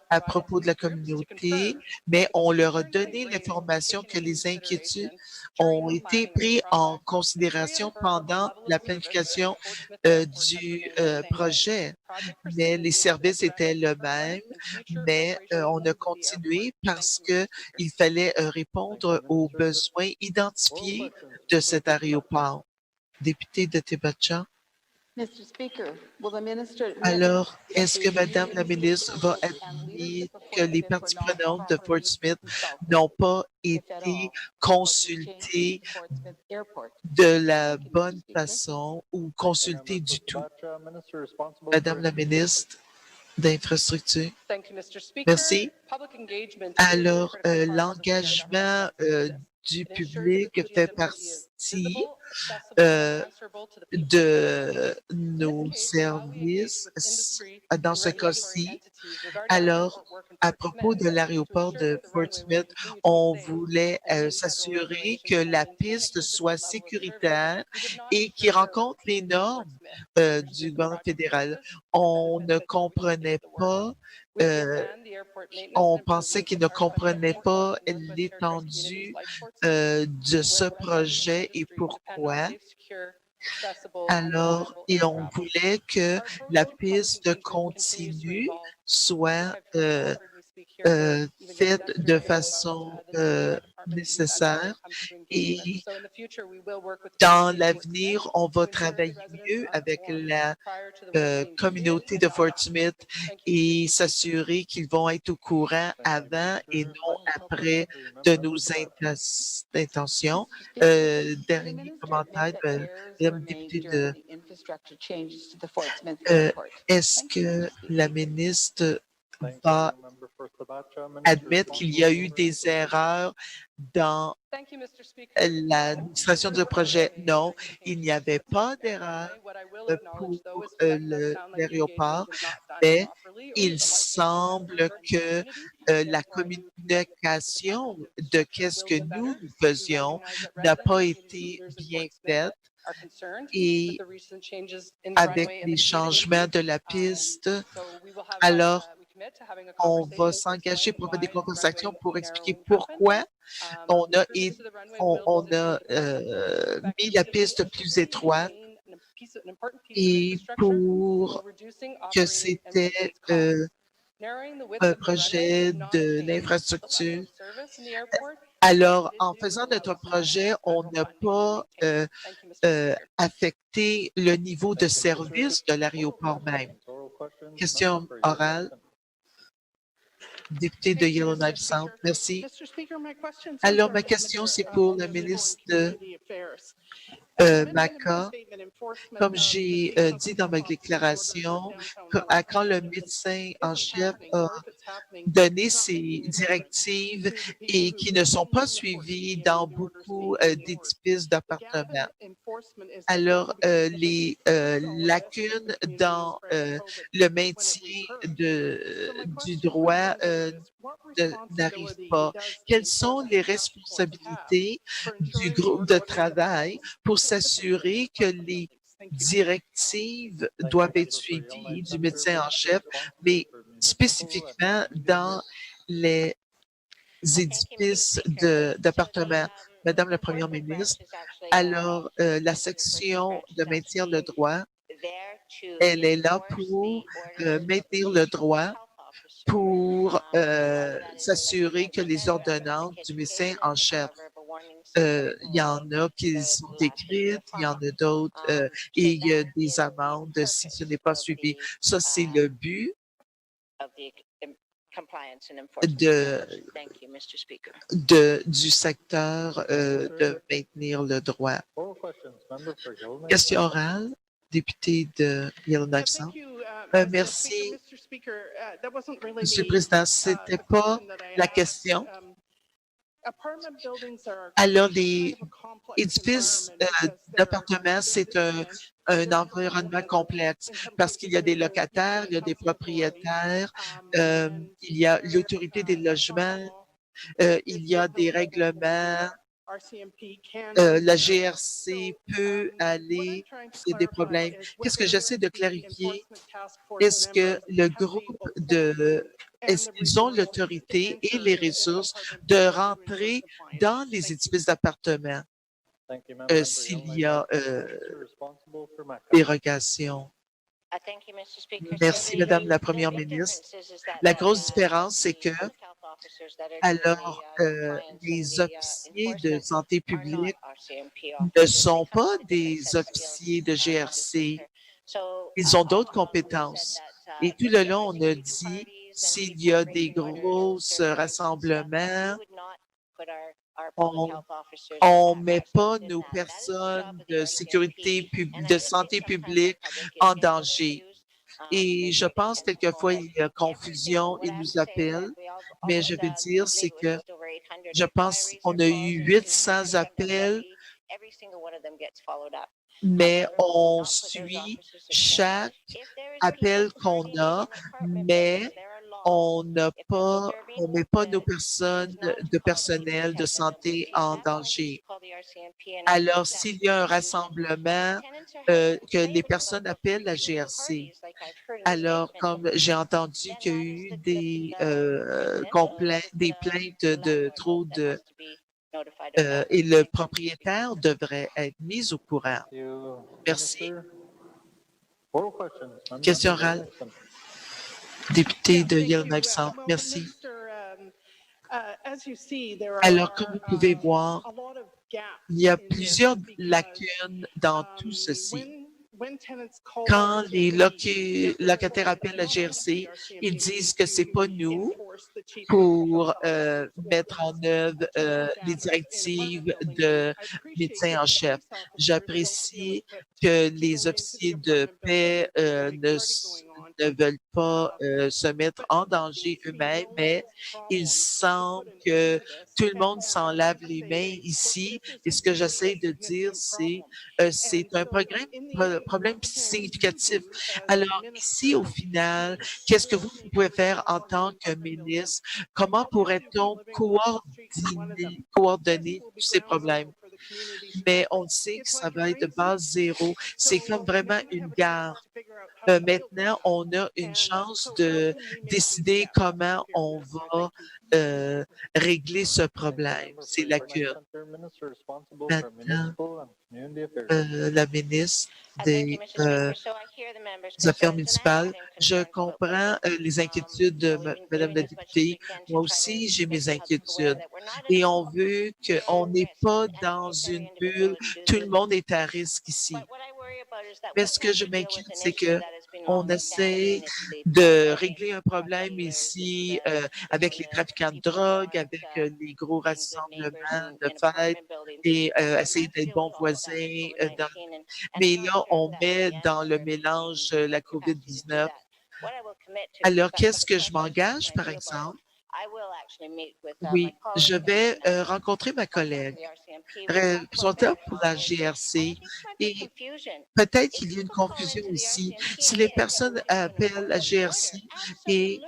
à propos de la communauté, mais on leur a donné l'information que les inquiétudes ont été prises en considération pendant la planification du projet. Mais les services étaient le même, mais on a continué parce qu'il fallait répondre aux besoins identifiés de cet aéroport. Député de Tebacha. Alors, est-ce que Madame la ministre va admettre que les parties prenantes de Fort Smith n'ont pas été consultées de la bonne façon ou consultées du tout? Madame la ministre d'Infrastructure. Merci. Alors, l'engagement du public fait partie de nos services dans ce cas-ci. Alors, à propos de l'aéroport de Fort Smith, on voulait s'assurer que la piste soit sécuritaire et qui rencontre les normes du gouvernement fédéral. On ne comprenait pas on pensait qu'ils ne comprenaient pas l'étendue de ce projet et pourquoi. Alors, et on voulait que la piste continue soit faite de façon nécessaire et dans l'avenir, on va travailler mieux avec la communauté de Fort Smith et s'assurer qu'ils vont être au courant avant et non après de nos intentions. Dernier commentaire, Madame députée de est-ce que la ministre va admettre qu'il y a eu des erreurs dans l'administration du projet? Non, il n'y avait pas d'erreur pour l'aéroport, mais il semble que la communication de qu'est-ce que nous faisions n'a pas été bien faite. Et avec les changements de la piste, alors on va s'engager pour faire des compensations pour expliquer pourquoi on a mis la piste plus étroite et pour que c'était un projet de l'infrastructure. Alors, en faisant notre projet, on n'a pas affecté le niveau de service de l'aéroport même. Question orale. Député de Yellowknife South, merci. Alors, ma question, c'est pour le ministre de MACA. Comme j'ai dit dans ma déclaration, quand le médecin en chef a donné ses directives et qui ne sont pas suivies dans beaucoup d'édifices d'appartements. Alors, les lacunes dans le maintien du droit n'arrivent pas. Quelles sont les responsabilités du groupe de travail pour s'assurer que les directives doivent être suivies du médecin en chef, mais spécifiquement dans les édifices d'appartements? Madame la Première ministre, alors la section de maintien le droit, elle est là pour maintenir le droit, pour s'assurer que les ordonnances du médecin en chef, il y en a qui sont écrites, il y en a d'autres, et il y a des amendes si ce n'est pas suivi. Ça, c'est le but du secteur de maintenir le droit. Question orale, député de Yellowknife South. Merci, Monsieur le Président. Ce n'était pas la question. Alors, les édifices d'appartements, c'est un environnement complexe parce qu'il y a des locataires, il y a des propriétaires, il y a l'autorité des logements, il y a des règlements. La GRC peut aller, c'est des problèmes. Qu'est-ce que j'essaie de clarifier? Est-ce que le groupe est-ce qu'ils ont l'autorité et les ressources de rentrer dans les édifices d'appartements s'il y a dérogation? Merci, Madame la Première ministre. La grosse différence, c'est que alors les officiers de santé publique ne sont pas des officiers de GRC. Ils ont d'autres compétences. Et tout le long, on a dit, s'il y a des gros rassemblements, on ne met pas nos personnes de sécurité de santé publique en danger. Et je pense quelquefois il y a confusion, ils nous appellent, mais je veux dire, c'est que je pense qu'on a eu 800 appels, mais on suit chaque appel qu'on a, mais on ne met pas nos personnes de personnel de santé en danger. Alors, s'il y a un rassemblement, que les personnes appellent la GRC. Alors, comme j'ai entendu qu'il y a eu des plaintes de trop de... et le propriétaire devrait être mis au courant. Merci. Question orale. Député de Yellowknife South, merci. Alors, comme vous pouvez voir, il y a plusieurs lacunes dans tout ceci. Quand les locataires appellent la GRC, ils disent que c'est pas nous pour mettre en œuvre les directives de médecin en chef. J'apprécie que les officiers de paix ne veulent pas se mettre en danger eux-mêmes, mais il semble que tout le monde s'en lave les mains ici. Et ce que j'essaie de dire, c'est un problème significatif. Alors, ici, au final, qu'est-ce que vous pouvez faire en tant que ministre? Comment pourrait-on coordonner tous ces problèmes? Mais on sait que ça va être de base zéro. C'est comme vraiment une gare. maintenant, on a une chance de décider comment on va régler ce problème, ces lacunes. Maintenant, la ministre des Affaires municipales, je comprends les inquiétudes de Madame la députée. Moi aussi, j'ai mes inquiétudes. Et on veut qu'on n'est pas dans une bulle. Tout le monde est à risque ici. Mais ce que je m'inquiète, c'est que on essaie de régler un problème ici avec les trafiquants de drogue, avec les gros rassemblements de fêtes et essayer d'être bons voisins. Mais là, on met dans le mélange la COVID-19. Alors, qu'est-ce que je m'engage, par exemple? Oui, je vais rencontrer ma collègue, représentante pour la GRC, et peut-être qu'il y a une confusion ici. Si les personnes appellent la GRC et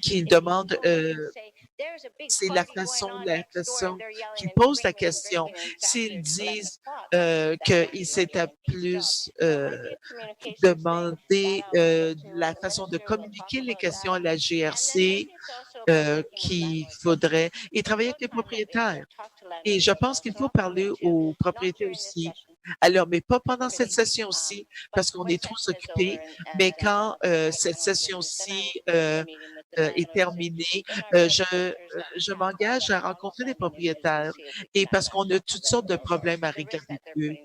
qu'ils demandent, c'est la façon qu'ils posent la question. S'ils disent qu'ils s'étaient plus demander la façon de communiquer les questions à la GRC qu'il faudrait et travailler avec les propriétaires. Et je pense qu'il faut parler aux propriétaires aussi. Alors, mais pas pendant cette session-ci, parce qu'on est trop occupés, mais quand cette session-ci est terminée, je m'engage à rencontrer des propriétaires et parce qu'on a toutes sortes de problèmes à régler avec eux.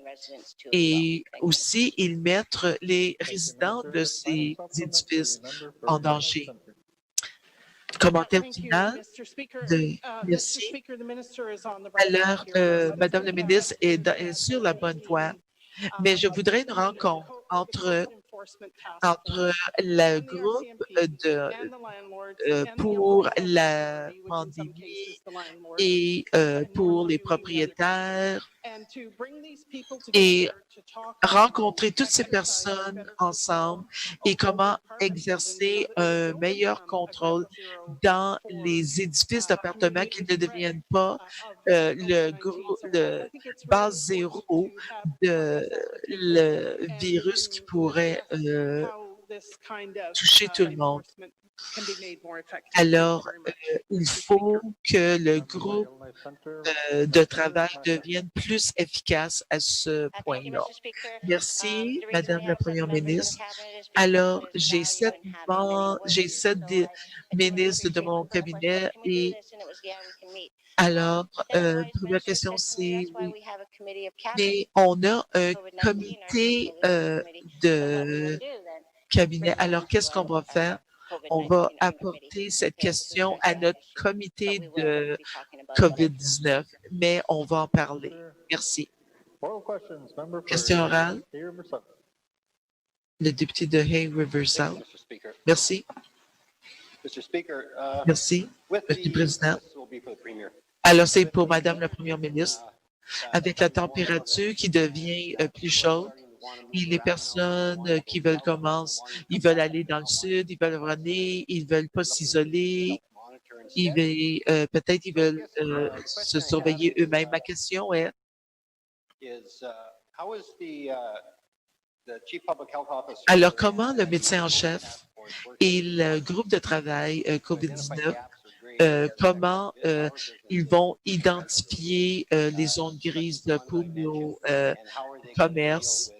Et aussi, ils mettent les résidents de ces édifices en danger. Commentaire final. Merci. Alors, Madame la ministre est sur la bonne voie, mais je voudrais une rencontre entre le groupe pour la pandémie et pour les propriétaires et rencontrer toutes ces personnes ensemble et comment exercer un meilleur contrôle dans les édifices d'appartements qui ne deviennent pas le base zéro de le virus qui pourrait toucher tout le monde. Alors, il faut que le groupe de travail devienne plus efficace à ce point-là. Merci, Madame la Première ministre. Alors, j'ai 7 ministres de mon cabinet et alors, première question, c'est oui. Mais on a un comité de cabinet. Alors, qu'est-ce qu'on va faire? On va apporter cette question à notre comité de COVID-19, mais on va en parler. Merci. Question orale. Le député de Hay River South. Merci. Merci, Monsieur le Président. Alors, c'est pour Madame la Première ministre. Avec la température qui devient plus chaude, et les personnes qui veulent commencer, ils veulent aller dans le sud, ils veulent revenir, ils veulent pas s'isoler, peut-être ils veulent se surveiller eux-mêmes. Ma question est, alors comment le médecin en chef et le groupe de travail COVID-19 comment ils vont identifier les zones grises pour nos commerces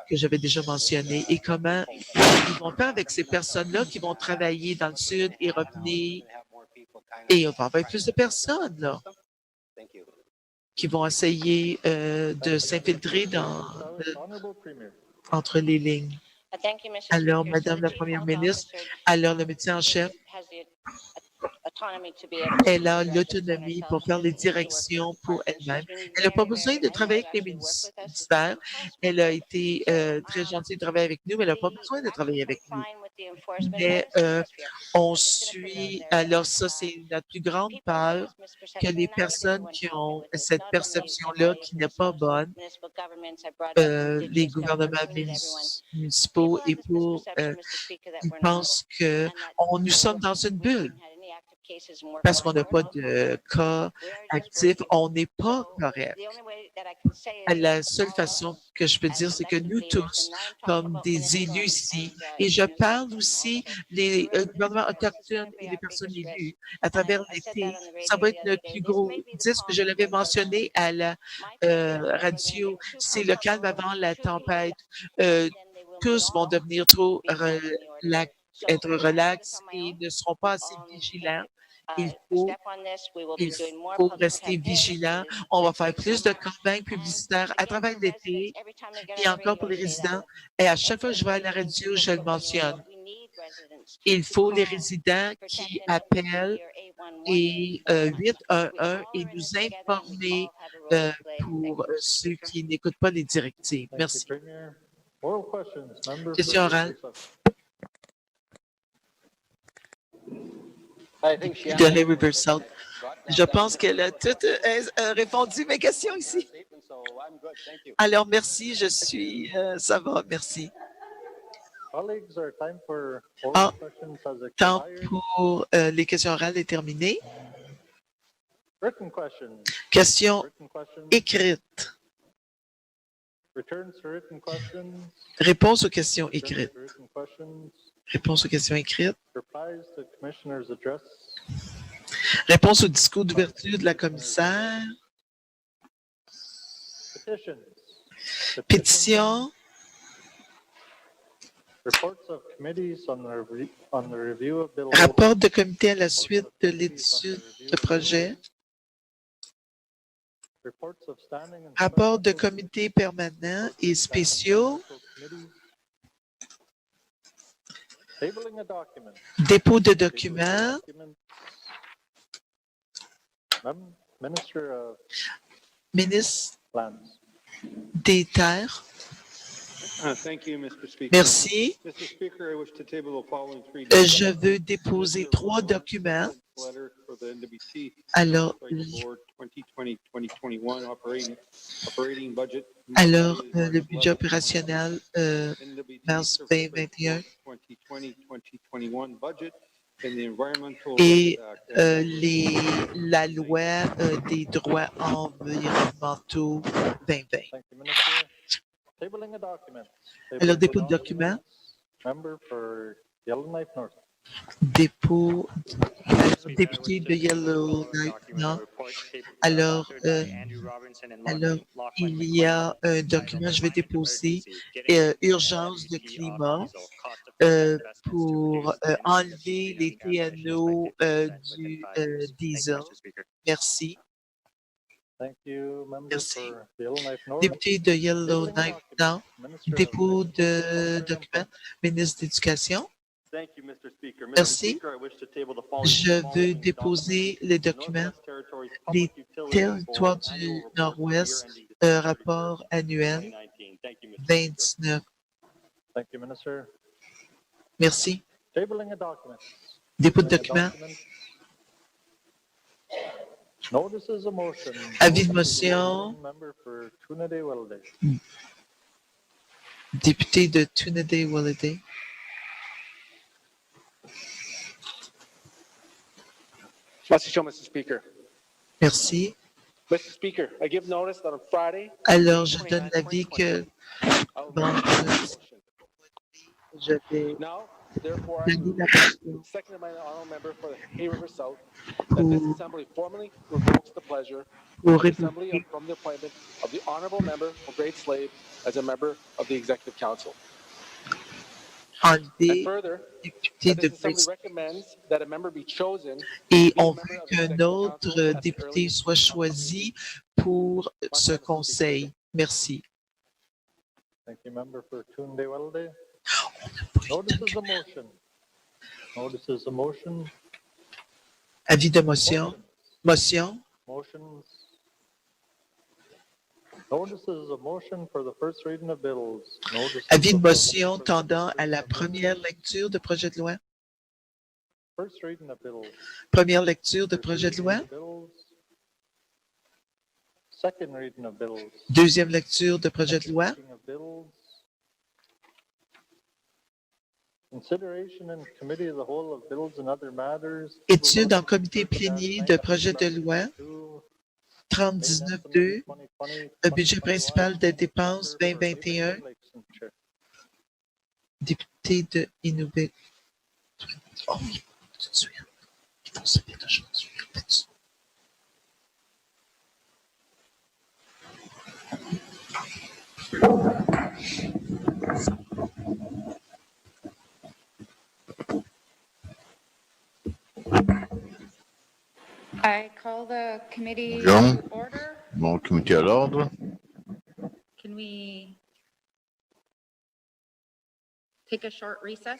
que j'avais déjà mentionné et comment ils vont faire avec ces personnes-là qui vont travailler dans le sud et revenir et on va avoir plus de personnes là qui vont essayer de s'infiltrer entre les lignes. Alors, Madame la Première ministre, alors le médecin en chef, elle a l'autonomie pour faire les directions pour elle-même. Elle n'a pas besoin de travailler avec les ministères. Elle a été très gentille de travailler avec nous, mais elle n'a pas besoin de travailler avec nous. Mais on suit, alors ça, c'est notre plus grande peur, que les personnes qui ont cette perception-là qui n'est pas bonne, les gouvernements municipaux et ils pensent que nous sommes dans une bulle. Parce qu'on n'a pas de cas actifs, on n'est pas correct. La seule façon que je peux dire, c'est que nous tous, comme des élus ici, et je parle aussi des gouvernements autochtones et des personnes élues à travers l'été, ça va être notre plus gros disque. Je l'avais mentionné à la radio, c'est le calme avant la tempête. Tous vont devenir trop être relax et ne seront pas assez vigilants. Il faut rester vigilant. On va faire plus de campagnes publicitaires à travers l'été et encore pour les résidents. Et à chaque fois que je vais à la radio, je le mentionne. Il faut les résidents qui appellent et 811 et nous informer pour ceux qui n'écoutent pas les directives. Merci. Question orale. De Harry Riverside. Je pense qu'elle a tout répondu mes questions ici. Alors, merci, ça va, merci. Temps pour les questions orales est terminé. Questions écrites. Réponse aux questions écrites. Réponse aux questions écrites. Réponse au discours d'ouverture de la commissaire. Pétition. Rapport de comité à la suite de l'étude de projet. Rapport de comités permanents et spéciaux. Dépôt de documents. Ministre des Terres. Merci. Je veux déposer 3 documents. Alors, le budget opérationnel mars 2021 et la loi des droits environnementaux 2020. Alors, dépôt de documents. Dépôt, député de Yellowknife, non. Alors, il y a un document, je vais déposer, urgence de climat pour enlever les TNO du diesel. Merci. Merci. Député de Yellowknife, non. Dépôt de documents, ministre de l'Éducation. Merci. Je veux déposer les documents des territoires du Nord-Ouest, rapport annuel 29. Merci. Dépôt de documents. Avis de motion. Député de Trinidad-Walladay. Mr. Speaker. Merci. Mr. Speaker, I give notice that on Friday. Alors, je donne l'avis que je vais Therefore, donner la parole seconded by the honourable member for the Hay River South, that this assembly formally revokes the pleasure of the assembly from the appointment of the honourable member for Great Slave as a member of the Executive Council. enlever député de Great et on veut qu'un autre député soit choisi pour ce conseil. Merci. Avis de motion. Motion. Avis de motion tendant à la première lecture de projet de loi. Première lecture de projet de loi. Deuxième lecture de projet de loi. Étude en comité plénier de projet de loi. 3019-2, budget principal de dépenses 2021, député de Innouville. Oh oui, tout de suite. Ils vont se mettre aujourd'hui. I call the committee Jean. to order. Mon comité à l'ordre. Can we take a short recess?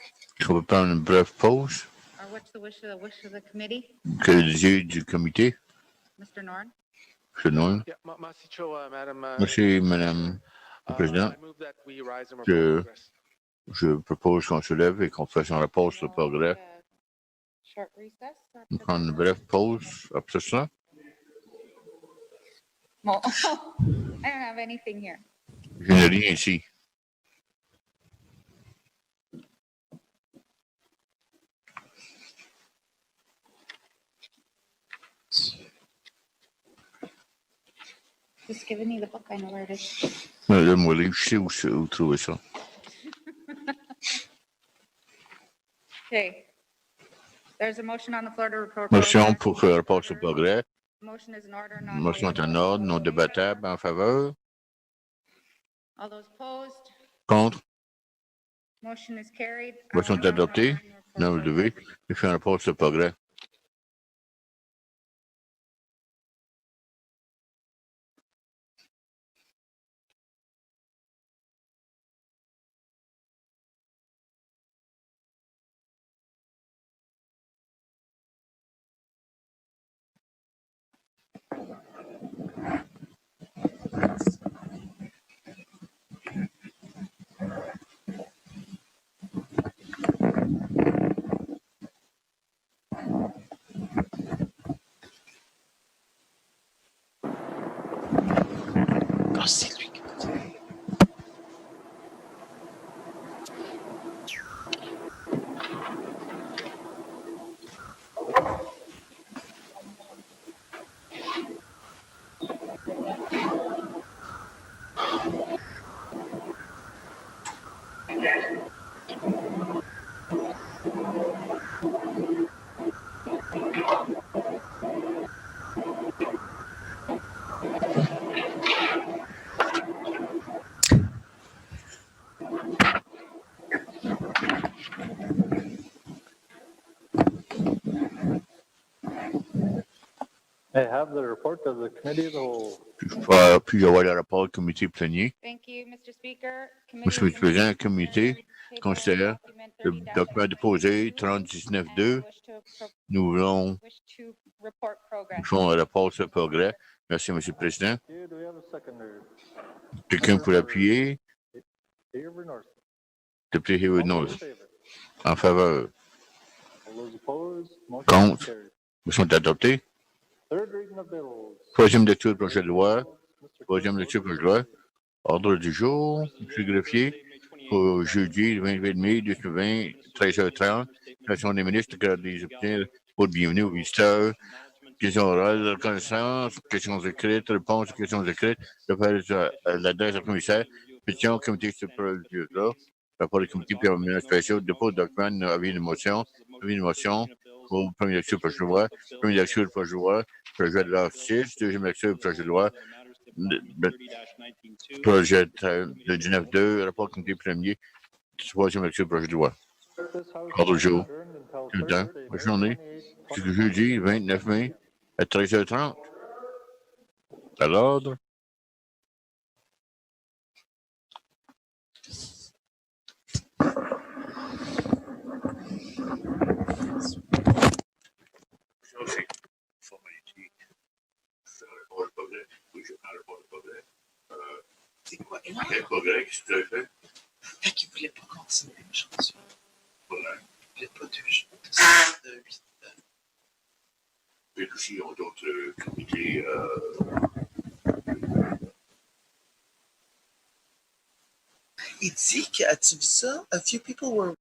On va prendre une brève pause. Or what's the wish of the committee? Quel est le désir du comité? Mr. Norn? Je nomme. Yeah, Merci, Chair, Madam. Merci, Madame la Présidente. I move that we rise and report progress. Je propose qu'on se lève et qu'on fasse un rapport sur le progrès. Short recess? On prend une brève pause après ça. Well, I don't have anything here. Je n'ai rien ici. Just giving me the book, I know where it is. Donne-moi le livre, je sais où trouver ça. Okay. There's a motion on the floor to report. Motion pour faire un rapport sur le progrès. Motion is in order. Motion est en ordre, non débattable, en faveur. All those opposed? Contre. Motion is carried. Motion est adoptée. Non levé. Je fais un rapport sur le progrès. Oh, c'est lui qui me dit. I have the report of the committee of the whole. Puis avoir le rapport du comité plénier. Thank you, Mr. Speaker. Monsieur le Président, le comité considère le document déposé 3019-2. Nous voulons faire un rapport sur le progrès. Merci, Monsieur le Président. Do we have a seconder? Quelqu'un pour l'appuyer? Hayward North. Député Hayward All those North. in favor? En faveur. All those opposed? Motion Contre. carried. Motion est adoptée. Third reading of bills. Troisième lecture du projet de loi. Troisième lecture du projet de loi. Ordre du jour, Monsieur le greffier, pour jeudi, le 28 mai 2020, 13h30. Session des ministres, des députés, pour bienvenue aux visiteurs. Questions orales, reconnaissance, questions écrites, réponses aux questions écrites, l'adresse au commissaire, pétition, comité supérieur du là, rapport du comité permanent spécial, dépôt de document, avis de motion, pour première lecture du projet de loi, première lecture du projet de loi, projet de loi 6, deuxième lecture du projet de loi, projet de 19-2, rapport du comité premier, troisième lecture du projet de loi. Ordre du jour. Tout le temps, la journée, c'est le jeudi 29 mai à 13h30. À l'ordre. C'est quoi? Quel progrès que tu as fait? Fait qu'il ne voulait pas continuer aujourd'hui. Voilà. Il ne voulait pas 2 jours de 8 ans. Et aussi, ils ont d'autres comités. Il dit que, as-tu vu ça? A few people were